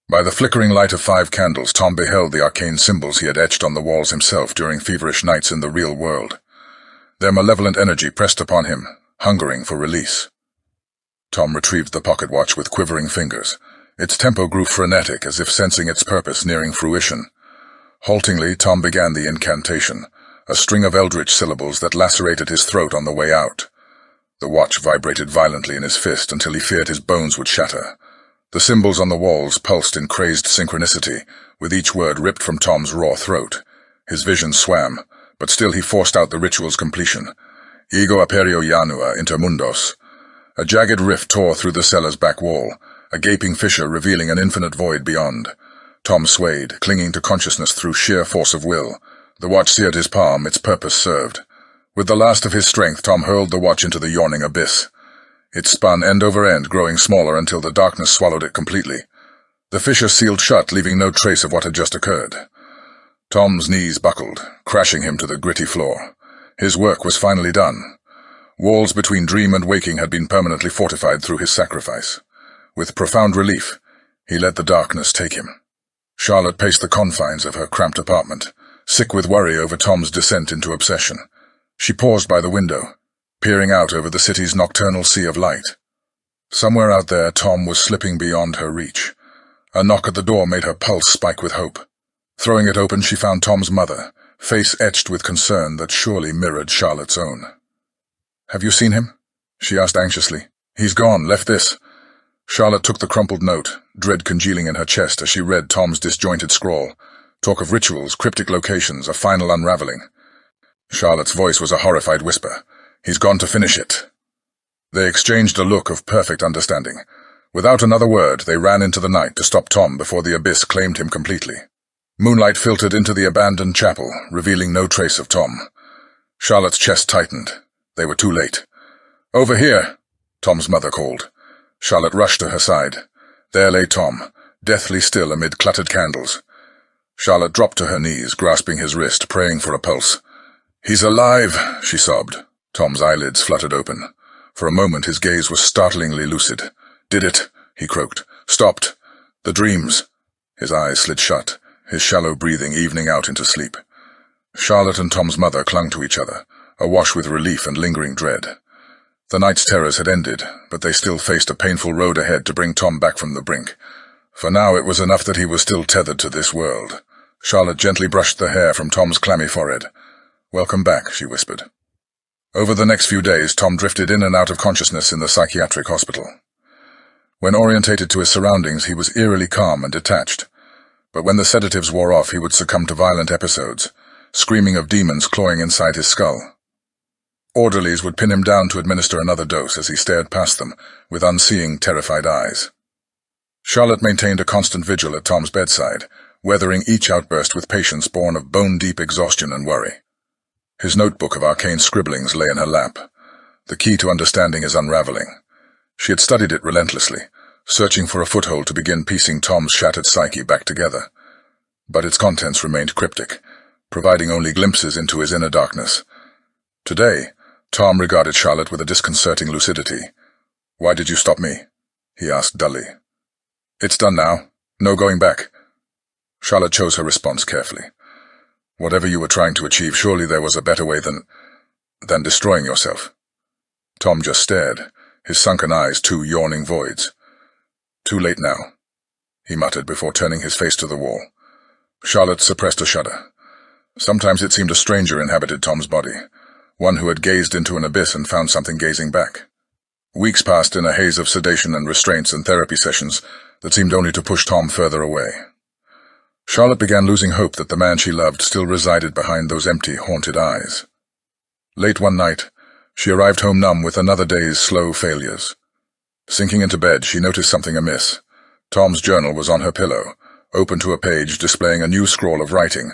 By the flickering light of 5 candles, Tom beheld the arcane symbols he had etched on the walls himself during feverish nights in the real world. Their malevolent energy pressed upon him, hungering for release. Tom retrieved the pocket watch with quivering fingers. Its tempo grew frenetic, as if sensing its purpose nearing fruition. Haltingly, Tom began the incantation, a string of eldritch syllables that lacerated his throat on the way out. The watch vibrated violently in his fist until he feared his bones would shatter. The symbols on the walls pulsed in crazed synchronicity, with each word ripped from Tom's raw throat. His vision swam, but still he forced out the ritual's completion. Ego aperio janua inter mundos. A jagged rift tore through the cellar's back wall, a gaping fissure revealing an infinite void beyond. Tom swayed, clinging to consciousness through sheer force of will. The watch seared his palm, its purpose served. With the last of his strength, Tom hurled the watch into the yawning abyss. It spun end over end, growing smaller until the darkness swallowed it completely. The fissure sealed shut, leaving no trace of what had just occurred. Tom's knees buckled, crashing him to the gritty floor. His work was finally done. Walls between dream and waking had been permanently fortified through his sacrifice. With profound relief, he let the darkness take him. Charlotte paced the confines of her cramped apartment, sick with worry over Tom's descent into obsession. She paused by the window, peering out over the city's nocturnal sea of light. Somewhere out there, Tom was slipping beyond her reach. A knock at the door made her pulse spike with hope. Throwing it open, she found Tom's mother, face etched with concern that surely mirrored Charlotte's own. "Have you seen him?" she asked anxiously. "He's gone, left this." Charlotte took the crumpled note, dread congealing in her chest as she read Tom's disjointed scrawl. Talk of rituals, cryptic locations, a final unraveling. Charlotte's voice was a horrified whisper. "He's gone to finish it." They exchanged a look of perfect understanding. Without another word, they ran into the night to stop Tom before the abyss claimed him completely. Moonlight filtered into the abandoned chapel, revealing no trace of Tom. Charlotte's chest tightened. They were too late. "Over here," Tom's mother called. Charlotte rushed to her side. There lay Tom, deathly still amid cluttered candles. Charlotte dropped to her knees, grasping his wrist, praying for a pulse. "He's alive," she sobbed. Tom's eyelids fluttered open. For a moment his gaze was startlingly lucid. "Did it," he croaked. "Stopped. The dreams." His eyes slid shut, his shallow breathing evening out into sleep. Charlotte and Tom's mother clung to each other, awash with relief and lingering dread. The night's terrors had ended, but they still faced a painful road ahead to bring Tom back from the brink. For now it was enough that he was still tethered to this world. Charlotte gently brushed the hair from Tom's clammy forehead. "Welcome back," she whispered. Over the next few days, Tom drifted in and out of consciousness in the psychiatric hospital. When orientated to his surroundings, he was eerily calm and detached. But when the sedatives wore off, he would succumb to violent episodes, screaming of demons clawing inside his skull. Orderlies would pin him down to administer another dose as he stared past them, with unseeing, terrified eyes. Charlotte maintained a constant vigil at Tom's bedside, weathering each outburst with patience born of bone-deep exhaustion and worry. His notebook of arcane scribblings lay in her lap. The key to understanding his unraveling. She had studied it relentlessly, searching for a foothold to begin piecing Tom's shattered psyche back together. But its contents remained cryptic, providing only glimpses into his inner darkness. Today, Tom regarded Charlotte with a disconcerting lucidity. "Why did you stop me?" he asked dully. "It's done now. No going back." Charlotte chose her response carefully. "Whatever you were trying to achieve, surely there was a better way than destroying yourself." Tom just stared, his sunken eyes two yawning voids. "Too late now," he muttered before turning his face to the wall. Charlotte suppressed a shudder. Sometimes it seemed a stranger inhabited Tom's body, one who had gazed into an abyss and found something gazing back. Weeks passed in a haze of sedation and restraints and therapy sessions that seemed only to push Tom further away. Charlotte began losing hope that the man she loved still resided behind those empty, haunted eyes. Late one night, she arrived home numb with another day's slow failures. Sinking into bed, she noticed something amiss. Tom's journal was on her pillow, open to a page displaying a new scrawl of writing.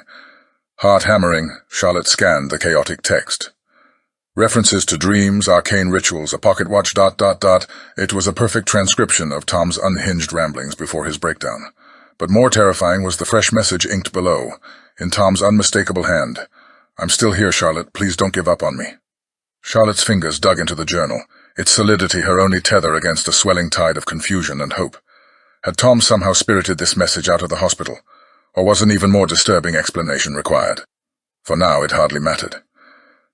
Heart hammering, Charlotte scanned the chaotic text. References to dreams, arcane rituals, a pocket watch, ... It was a perfect transcription of Tom's unhinged ramblings before his breakdown. But more terrifying was the fresh message inked below, in Tom's unmistakable hand. "I'm still here, Charlotte. Please don't give up on me." Charlotte's fingers dug into the journal, its solidity her only tether against a swelling tide of confusion and hope. Had Tom somehow spirited this message out of the hospital, or was an even more disturbing explanation required? For now, it hardly mattered.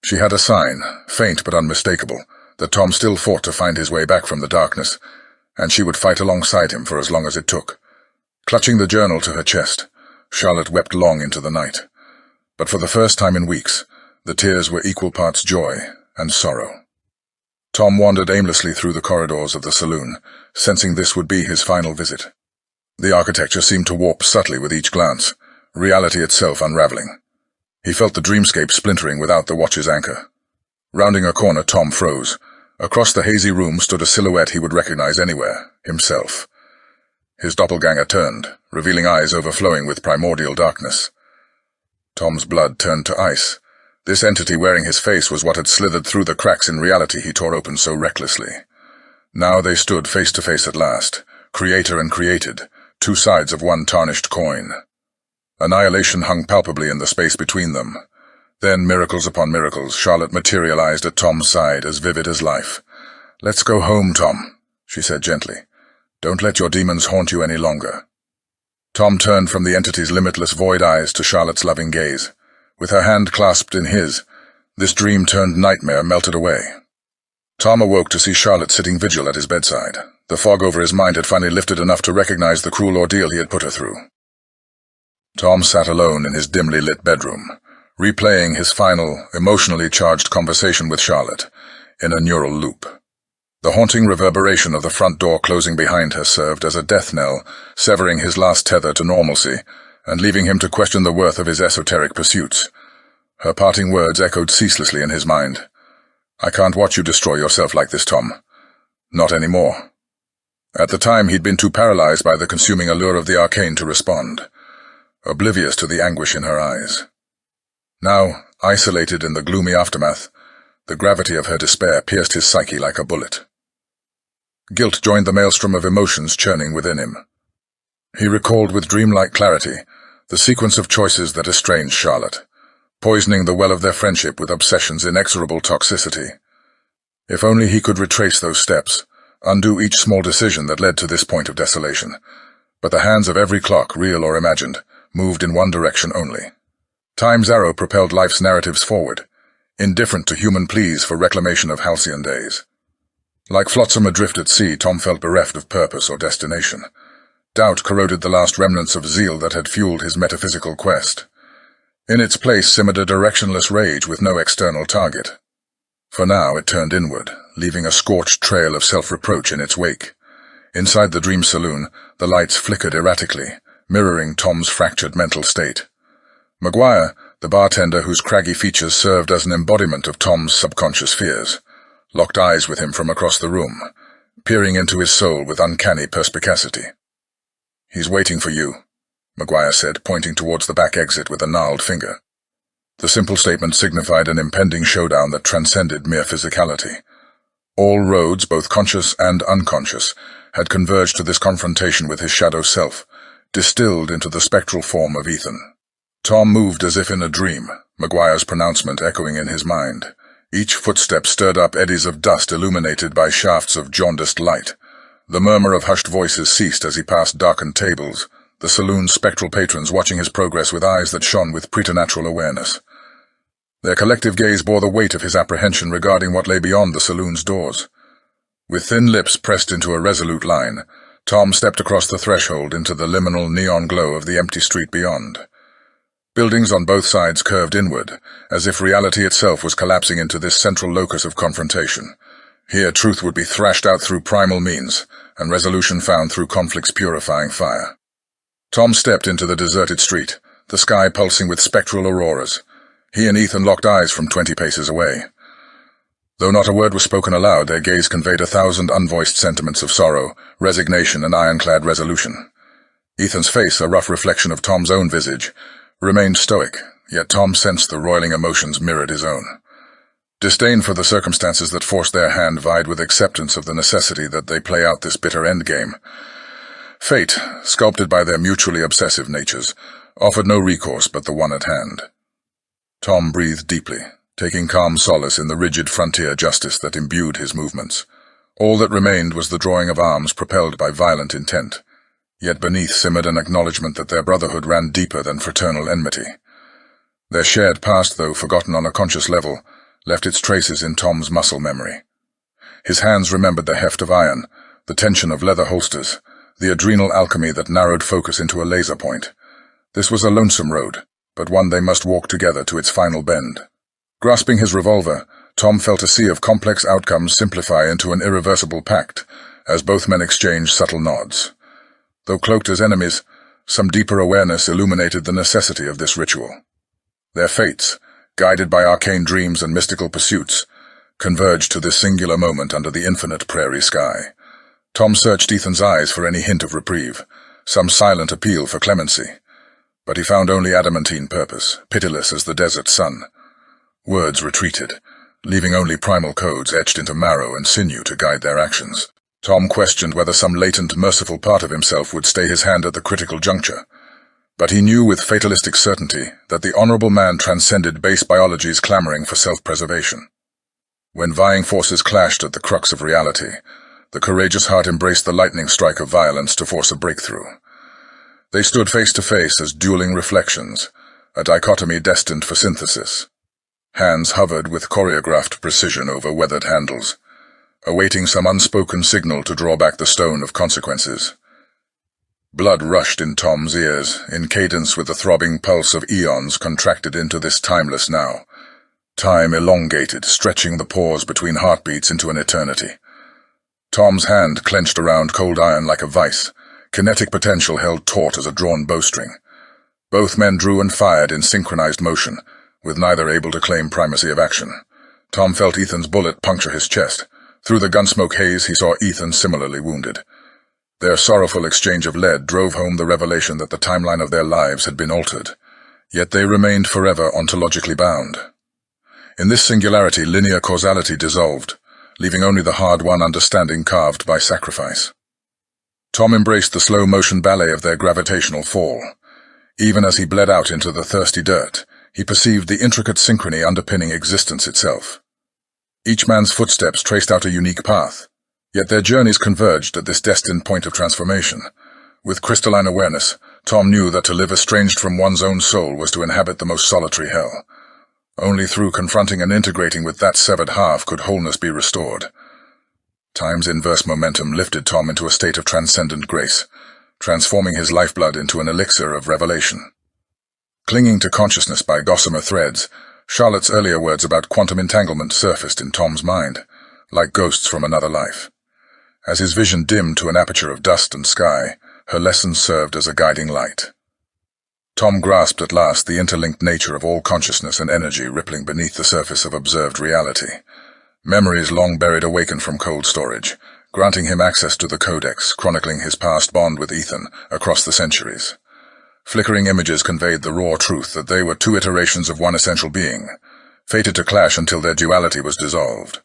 She had a sign, faint but unmistakable, that Tom still fought to find his way back from the darkness, and she would fight alongside him for as long as it took. Clutching the journal to her chest, Charlotte wept long into the night. But for the first time in weeks, the tears were equal parts joy and sorrow. Tom wandered aimlessly through the corridors of the saloon, sensing this would be his final visit. The architecture seemed to warp subtly with each glance, reality itself unraveling. He felt the dreamscape splintering without the watch's anchor. Rounding a corner, Tom froze. Across the hazy room stood a silhouette he would recognize anywhere, himself. His doppelganger turned, revealing eyes overflowing with primordial darkness. Tom's blood turned to ice. This entity wearing his face was what had slithered through the cracks in reality he tore open so recklessly. Now they stood face to face at last, creator and created, two sides of one tarnished coin. Annihilation hung palpably in the space between them. Then, miracles upon miracles, Charlotte materialized at Tom's side, as vivid as life. "Let's go home, Tom," she said gently. "Don't let your demons haunt you any longer." Tom turned from the entity's limitless void eyes to Charlotte's loving gaze. With her hand clasped in his, this dream-turned nightmare melted away. Tom awoke to see Charlotte sitting vigil at his bedside. The fog over his mind had finally lifted enough to recognize the cruel ordeal he had put her through. Tom sat alone in his dimly lit bedroom, replaying his final, emotionally charged conversation with Charlotte, in a neural loop. The haunting reverberation of the front door closing behind her served as a death knell, severing his last tether to normalcy, and leaving him to question the worth of his esoteric pursuits. Her parting words echoed ceaselessly in his mind. "I can't watch you destroy yourself like this, Tom. Not anymore." At the time, he'd been too paralyzed by the consuming allure of the arcane to respond, oblivious to the anguish in her eyes. Now, isolated in the gloomy aftermath, the gravity of her despair pierced his psyche like a bullet. Guilt joined the maelstrom of emotions churning within him. He recalled with dreamlike clarity the sequence of choices that estranged Charlotte, poisoning the well of their friendship with obsession's inexorable toxicity. If only he could retrace those steps, undo each small decision that led to this point of desolation. But the hands of every clock, real or imagined, moved in one direction only. Time's arrow propelled life's narratives forward, indifferent to human pleas for reclamation of halcyon days. Like flotsam adrift at sea, Tom felt bereft of purpose or destination. Doubt corroded the last remnants of zeal that had fueled his metaphysical quest. In its place simmered a directionless rage with no external target. For now it turned inward, leaving a scorched trail of self-reproach in its wake. Inside the dream saloon, the lights flickered erratically, mirroring Tom's fractured mental state. Maguire, the bartender whose craggy features served as an embodiment of Tom's subconscious fears, locked eyes with him from across the room, peering into his soul with uncanny perspicacity. "He's waiting for you," Maguire said, pointing towards the back exit with a gnarled finger. The simple statement signified an impending showdown that transcended mere physicality. All roads, both conscious and unconscious, had converged to this confrontation with his shadow self, distilled into the spectral form of Ethan. Tom moved as if in a dream, Maguire's pronouncement echoing in his mind. Each footstep stirred up eddies of dust illuminated by shafts of jaundiced light. The murmur of hushed voices ceased as he passed darkened tables, the saloon's spectral patrons watching his progress with eyes that shone with preternatural awareness. Their collective gaze bore the weight of his apprehension regarding what lay beyond the saloon's doors. With thin lips pressed into a resolute line, Tom stepped across the threshold into the liminal neon glow of the empty street beyond. Buildings on both sides curved inward, as if reality itself was collapsing into this central locus of confrontation. Here truth would be thrashed out through primal means, and resolution found through conflict's purifying fire. Tom stepped into the deserted street, the sky pulsing with spectral auroras. He and Ethan locked eyes from 20 paces away. Though not a word was spoken aloud, their gaze conveyed 1,000 unvoiced sentiments of sorrow, resignation, and ironclad resolution. Ethan's face, a rough reflection of Tom's own visage, remained stoic, yet Tom sensed the roiling emotions mirrored his own. Disdain for the circumstances that forced their hand vied with acceptance of the necessity that they play out this bitter endgame. Fate, sculpted by their mutually obsessive natures, offered no recourse but the one at hand. Tom breathed deeply, taking calm solace in the rigid frontier justice that imbued his movements. All that remained was the drawing of arms propelled by violent intent, yet beneath simmered an acknowledgement that their brotherhood ran deeper than fraternal enmity. Their shared past, though forgotten on a conscious level, left its traces in Tom's muscle memory. His hands remembered the heft of iron, the tension of leather holsters, the adrenal alchemy that narrowed focus into a laser point. This was a lonesome road, but one they must walk together to its final bend. Grasping his revolver, Tom felt a sea of complex outcomes simplify into an irreversible pact, as both men exchanged subtle nods. Though cloaked as enemies, some deeper awareness illuminated the necessity of this ritual. Their fates, guided by arcane dreams and mystical pursuits, converged to this singular moment under the infinite prairie sky. Tom searched Ethan's eyes for any hint of reprieve, some silent appeal for clemency. But he found only adamantine purpose, pitiless as the desert sun. Words retreated, leaving only primal codes etched into marrow and sinew to guide their actions. Tom questioned whether some latent, merciful part of himself would stay his hand at the critical juncture. But he knew with fatalistic certainty that the honorable man transcended base biology's clamoring for self-preservation. When vying forces clashed at the crux of reality, the courageous heart embraced the lightning strike of violence to force a breakthrough. They stood face to face as dueling reflections, a dichotomy destined for synthesis. Hands hovered with choreographed precision over weathered handles, awaiting some unspoken signal to draw back the stone of consequences. Blood rushed in Tom's ears, in cadence with the throbbing pulse of eons contracted into this timeless now. Time elongated, stretching the pause between heartbeats into an eternity. Tom's hand clenched around cold iron like a vice, kinetic potential held taut as a drawn bowstring. Both men drew and fired in synchronized motion, with neither able to claim primacy of action. Tom felt Ethan's bullet puncture his chest. Through the gunsmoke haze he saw Ethan similarly wounded. Their sorrowful exchange of lead drove home the revelation that the timeline of their lives had been altered, yet they remained forever ontologically bound. In this singularity, linear causality dissolved, leaving only the hard-won understanding carved by sacrifice. Tom embraced the slow-motion ballet of their gravitational fall. Even as he bled out into the thirsty dirt, he perceived the intricate synchrony underpinning existence itself. Each man's footsteps traced out a unique path, yet their journeys converged at this destined point of transformation. With crystalline awareness, Tom knew that to live estranged from one's own soul was to inhabit the most solitary hell. Only through confronting and integrating with that severed half could wholeness be restored. Time's inverse momentum lifted Tom into a state of transcendent grace, transforming his lifeblood into an elixir of revelation. Clinging to consciousness by gossamer threads, Charlotte's earlier words about quantum entanglement surfaced in Tom's mind, like ghosts from another life. As his vision dimmed to an aperture of dust and sky, her lessons served as a guiding light. Tom grasped at last the interlinked nature of all consciousness and energy rippling beneath the surface of observed reality. Memories long buried awakened from cold storage, granting him access to the codex, chronicling his past bond with Ethan across the centuries. Flickering images conveyed the raw truth that they were two iterations of one essential being, fated to clash until their duality was dissolved.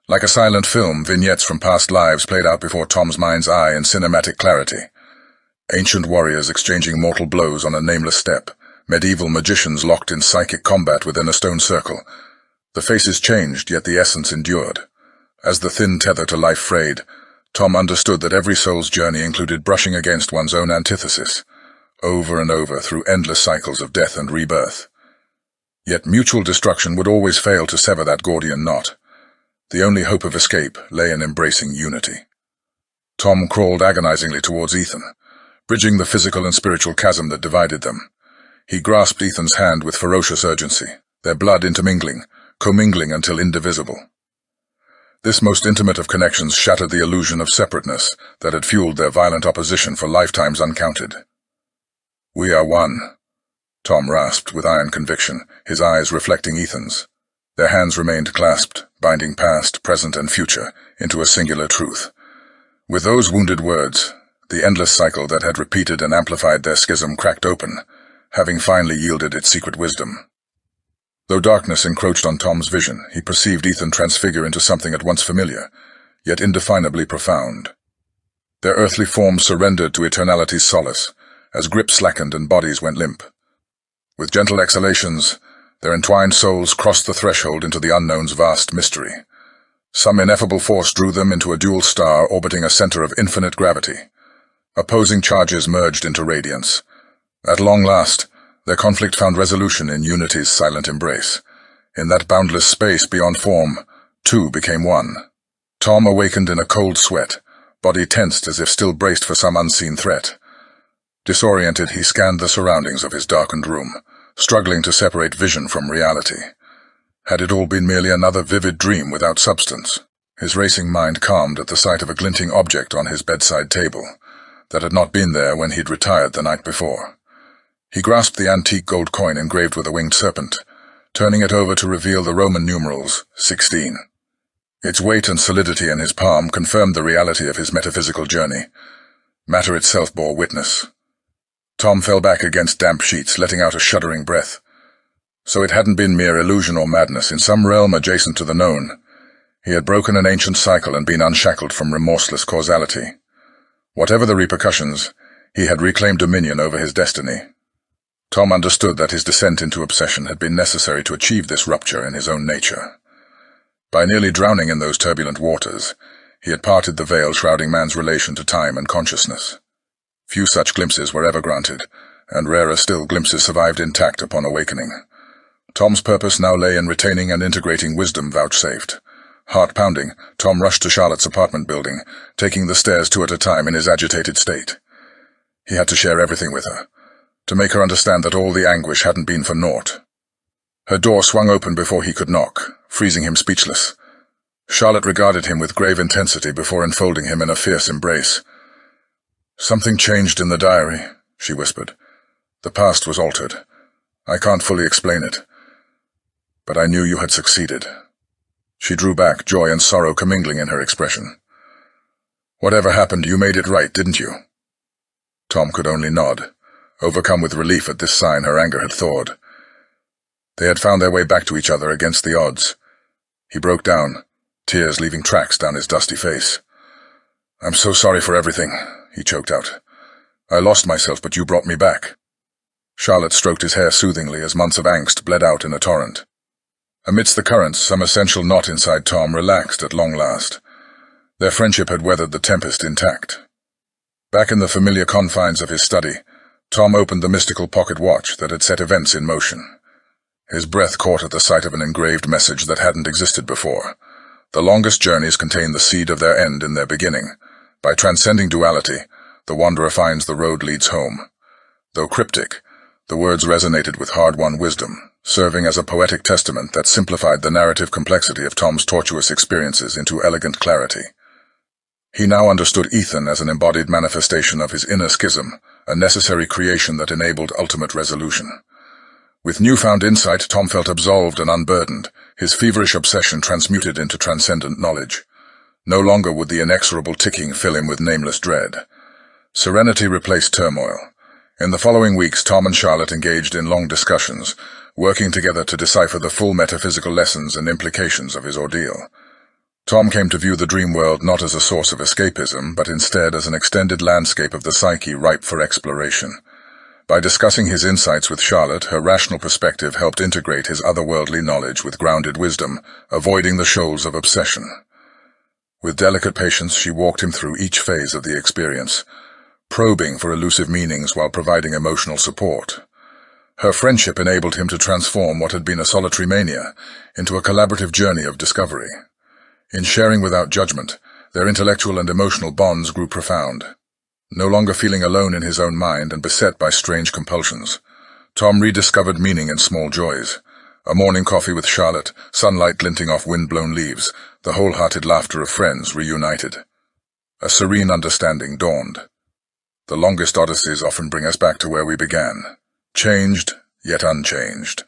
Like a silent film, vignettes from past lives played out before Tom's mind's eye in cinematic clarity. Ancient warriors exchanging mortal blows on a nameless steppe, medieval magicians locked in psychic combat within a stone circle. The faces changed, yet the essence endured. As the thin tether to life frayed, Tom understood that every soul's journey included brushing against one's own antithesis, over and over through endless cycles of death and rebirth. Yet mutual destruction would always fail to sever that Gordian knot. The only hope of escape lay in embracing unity. Tom crawled agonizingly towards Ethan, bridging the physical and spiritual chasm that divided them. He grasped Ethan's hand with ferocious urgency, their blood intermingling, commingling until indivisible. This most intimate of connections shattered the illusion of separateness that had fueled their violent opposition for lifetimes uncounted. "We are one," Tom rasped with iron conviction, his eyes reflecting Ethan's. Their hands remained clasped, binding past, present, and future into a singular truth. With those wounded words, the endless cycle that had repeated and amplified their schism cracked open, having finally yielded its secret wisdom. Though darkness encroached on Tom's vision, he perceived Ethan transfigure into something at once familiar, yet indefinably profound. Their earthly forms surrendered to eternality's solace, as grip slackened and bodies went limp. With gentle exhalations, their entwined souls crossed the threshold into the unknown's vast mystery. Some ineffable force drew them into a dual star orbiting a center of infinite gravity. Opposing charges merged into radiance. At long last, their conflict found resolution in unity's silent embrace. In that boundless space beyond form, two became one. Tom awakened in a cold sweat, body tensed as if still braced for some unseen threat. Disoriented, he scanned the surroundings of his darkened room, struggling to separate vision from reality. Had it all been merely another vivid dream without substance? His racing mind calmed at the sight of a glinting object on his bedside table that had not been there when he'd retired the night before. He grasped the antique gold coin engraved with a winged serpent, turning it over to reveal the Roman numerals 16. Its weight and solidity in his palm confirmed the reality of his metaphysical journey. Matter itself bore witness. Tom fell back against damp sheets, letting out a shuddering breath. So it hadn't been mere illusion or madness. In some realm adjacent to the known, he had broken an ancient cycle and been unshackled from remorseless causality. Whatever the repercussions, he had reclaimed dominion over his destiny, Tom understood that his descent into obsession had been necessary to achieve this rupture in his own nature. By nearly drowning in those turbulent waters, he had parted the veil shrouding man's relation to time and consciousness. Few such glimpses were ever granted, and rarer still glimpses survived intact upon awakening. Tom's purpose now lay in retaining and integrating wisdom vouchsafed. Heart pounding, Tom rushed to Charlotte's apartment building, taking the stairs two at a time in his agitated state. He had to share everything with her, to make her understand that all the anguish hadn't been for naught. Her door swung open before he could knock, freezing him speechless. Charlotte regarded him with grave intensity before enfolding him in a fierce embrace. "Something changed in the diary," she whispered. "The past was altered. I can't fully explain it. But I knew you had succeeded." She drew back, joy and sorrow commingling in her expression. "Whatever happened, you made it right, didn't you?" Tom could only nod, overcome with relief at this sign her anger had thawed. They had found their way back to each other against the odds. He broke down, tears leaving tracks down his dusty face. "I'm so sorry for everything," he choked out. "I lost myself, but you brought me back." Charlotte stroked his hair soothingly as months of angst bled out in a torrent. Amidst the currents, some essential knot inside Tom relaxed at long last. Their friendship had weathered the tempest intact. Back in the familiar confines of his study, Tom opened the mystical pocket watch that had set events in motion. His breath caught at the sight of an engraved message that hadn't existed before. The longest journeys contain the seed of their end in their beginning. By transcending duality, the wanderer finds the road leads home. Though cryptic, the words resonated with hard-won wisdom, serving as a poetic testament that simplified the narrative complexity of Tom's tortuous experiences into elegant clarity. He now understood Ethan as an embodied manifestation of his inner schism, a necessary creation that enabled ultimate resolution. With newfound insight, Tom felt absolved and unburdened, his feverish obsession transmuted into transcendent knowledge. No longer would the inexorable ticking fill him with nameless dread. Serenity replaced turmoil. In the following weeks, Tom and Charlotte engaged in long discussions, working together to decipher the full metaphysical lessons and implications of his ordeal. Tom came to view the dream world not as a source of escapism, but instead as an extended landscape of the psyche ripe for exploration. By discussing his insights with Charlotte, her rational perspective helped integrate his otherworldly knowledge with grounded wisdom, avoiding the shoals of obsession. With delicate patience, she walked him through each phase of the experience, probing for elusive meanings while providing emotional support. Her friendship enabled him to transform what had been a solitary mania into a collaborative journey of discovery. In sharing without judgment, their intellectual and emotional bonds grew profound. No longer feeling alone in his own mind and beset by strange compulsions, Tom rediscovered meaning in small joys. A morning coffee with Charlotte, sunlight glinting off wind-blown leaves, the wholehearted laughter of friends reunited. A serene understanding dawned. The longest odysseys often bring us back to where we began, changed, yet unchanged.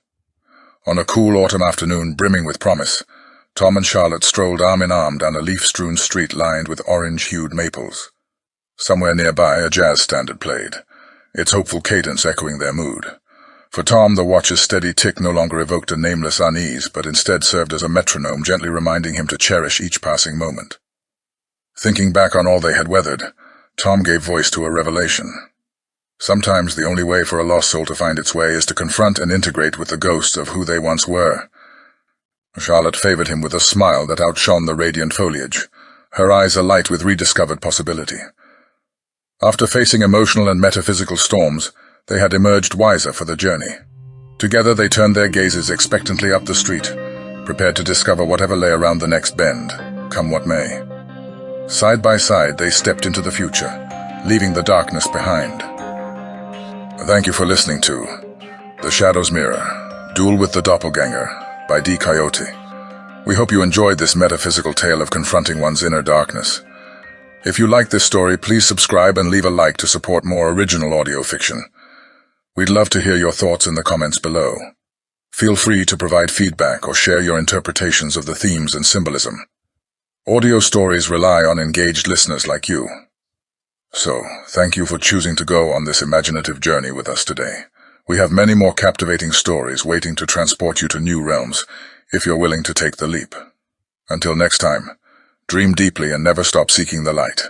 On a cool autumn afternoon brimming with promise, Tom and Charlotte strolled arm in arm down a leaf-strewn street lined with orange-hued maples. Somewhere nearby, a jazz standard played, its hopeful cadence echoing their mood. For Tom, the watch's steady tick no longer evoked a nameless unease, but instead served as a metronome gently reminding him to cherish each passing moment. Thinking back on all they had weathered, Tom gave voice to a revelation. Sometimes the only way for a lost soul to find its way is to confront and integrate with the ghosts of who they once were. Charlotte favored him with a smile that outshone the radiant foliage, her eyes alight with rediscovered possibility. After facing emotional and metaphysical storms, they had emerged wiser for the journey. Together they turned their gazes expectantly up the street, prepared to discover whatever lay around the next bend, come what may. Side by side they stepped into the future, leaving the darkness behind. Thank you for listening to The Shadow's Mirror, Duel with the Doppelganger by D. Coyote. We hope you enjoyed this metaphysical tale of confronting one's inner darkness. If you like this story, please subscribe and leave a like to support more original audio fiction. We'd love to hear your thoughts in the comments below. Feel free to provide feedback or share your interpretations of the themes and symbolism. Audio stories rely on engaged listeners like you. So, thank you for choosing to go on this imaginative journey with us today. We have many more captivating stories waiting to transport you to new realms, if you're willing to take the leap. Until next time, dream deeply and never stop seeking the light.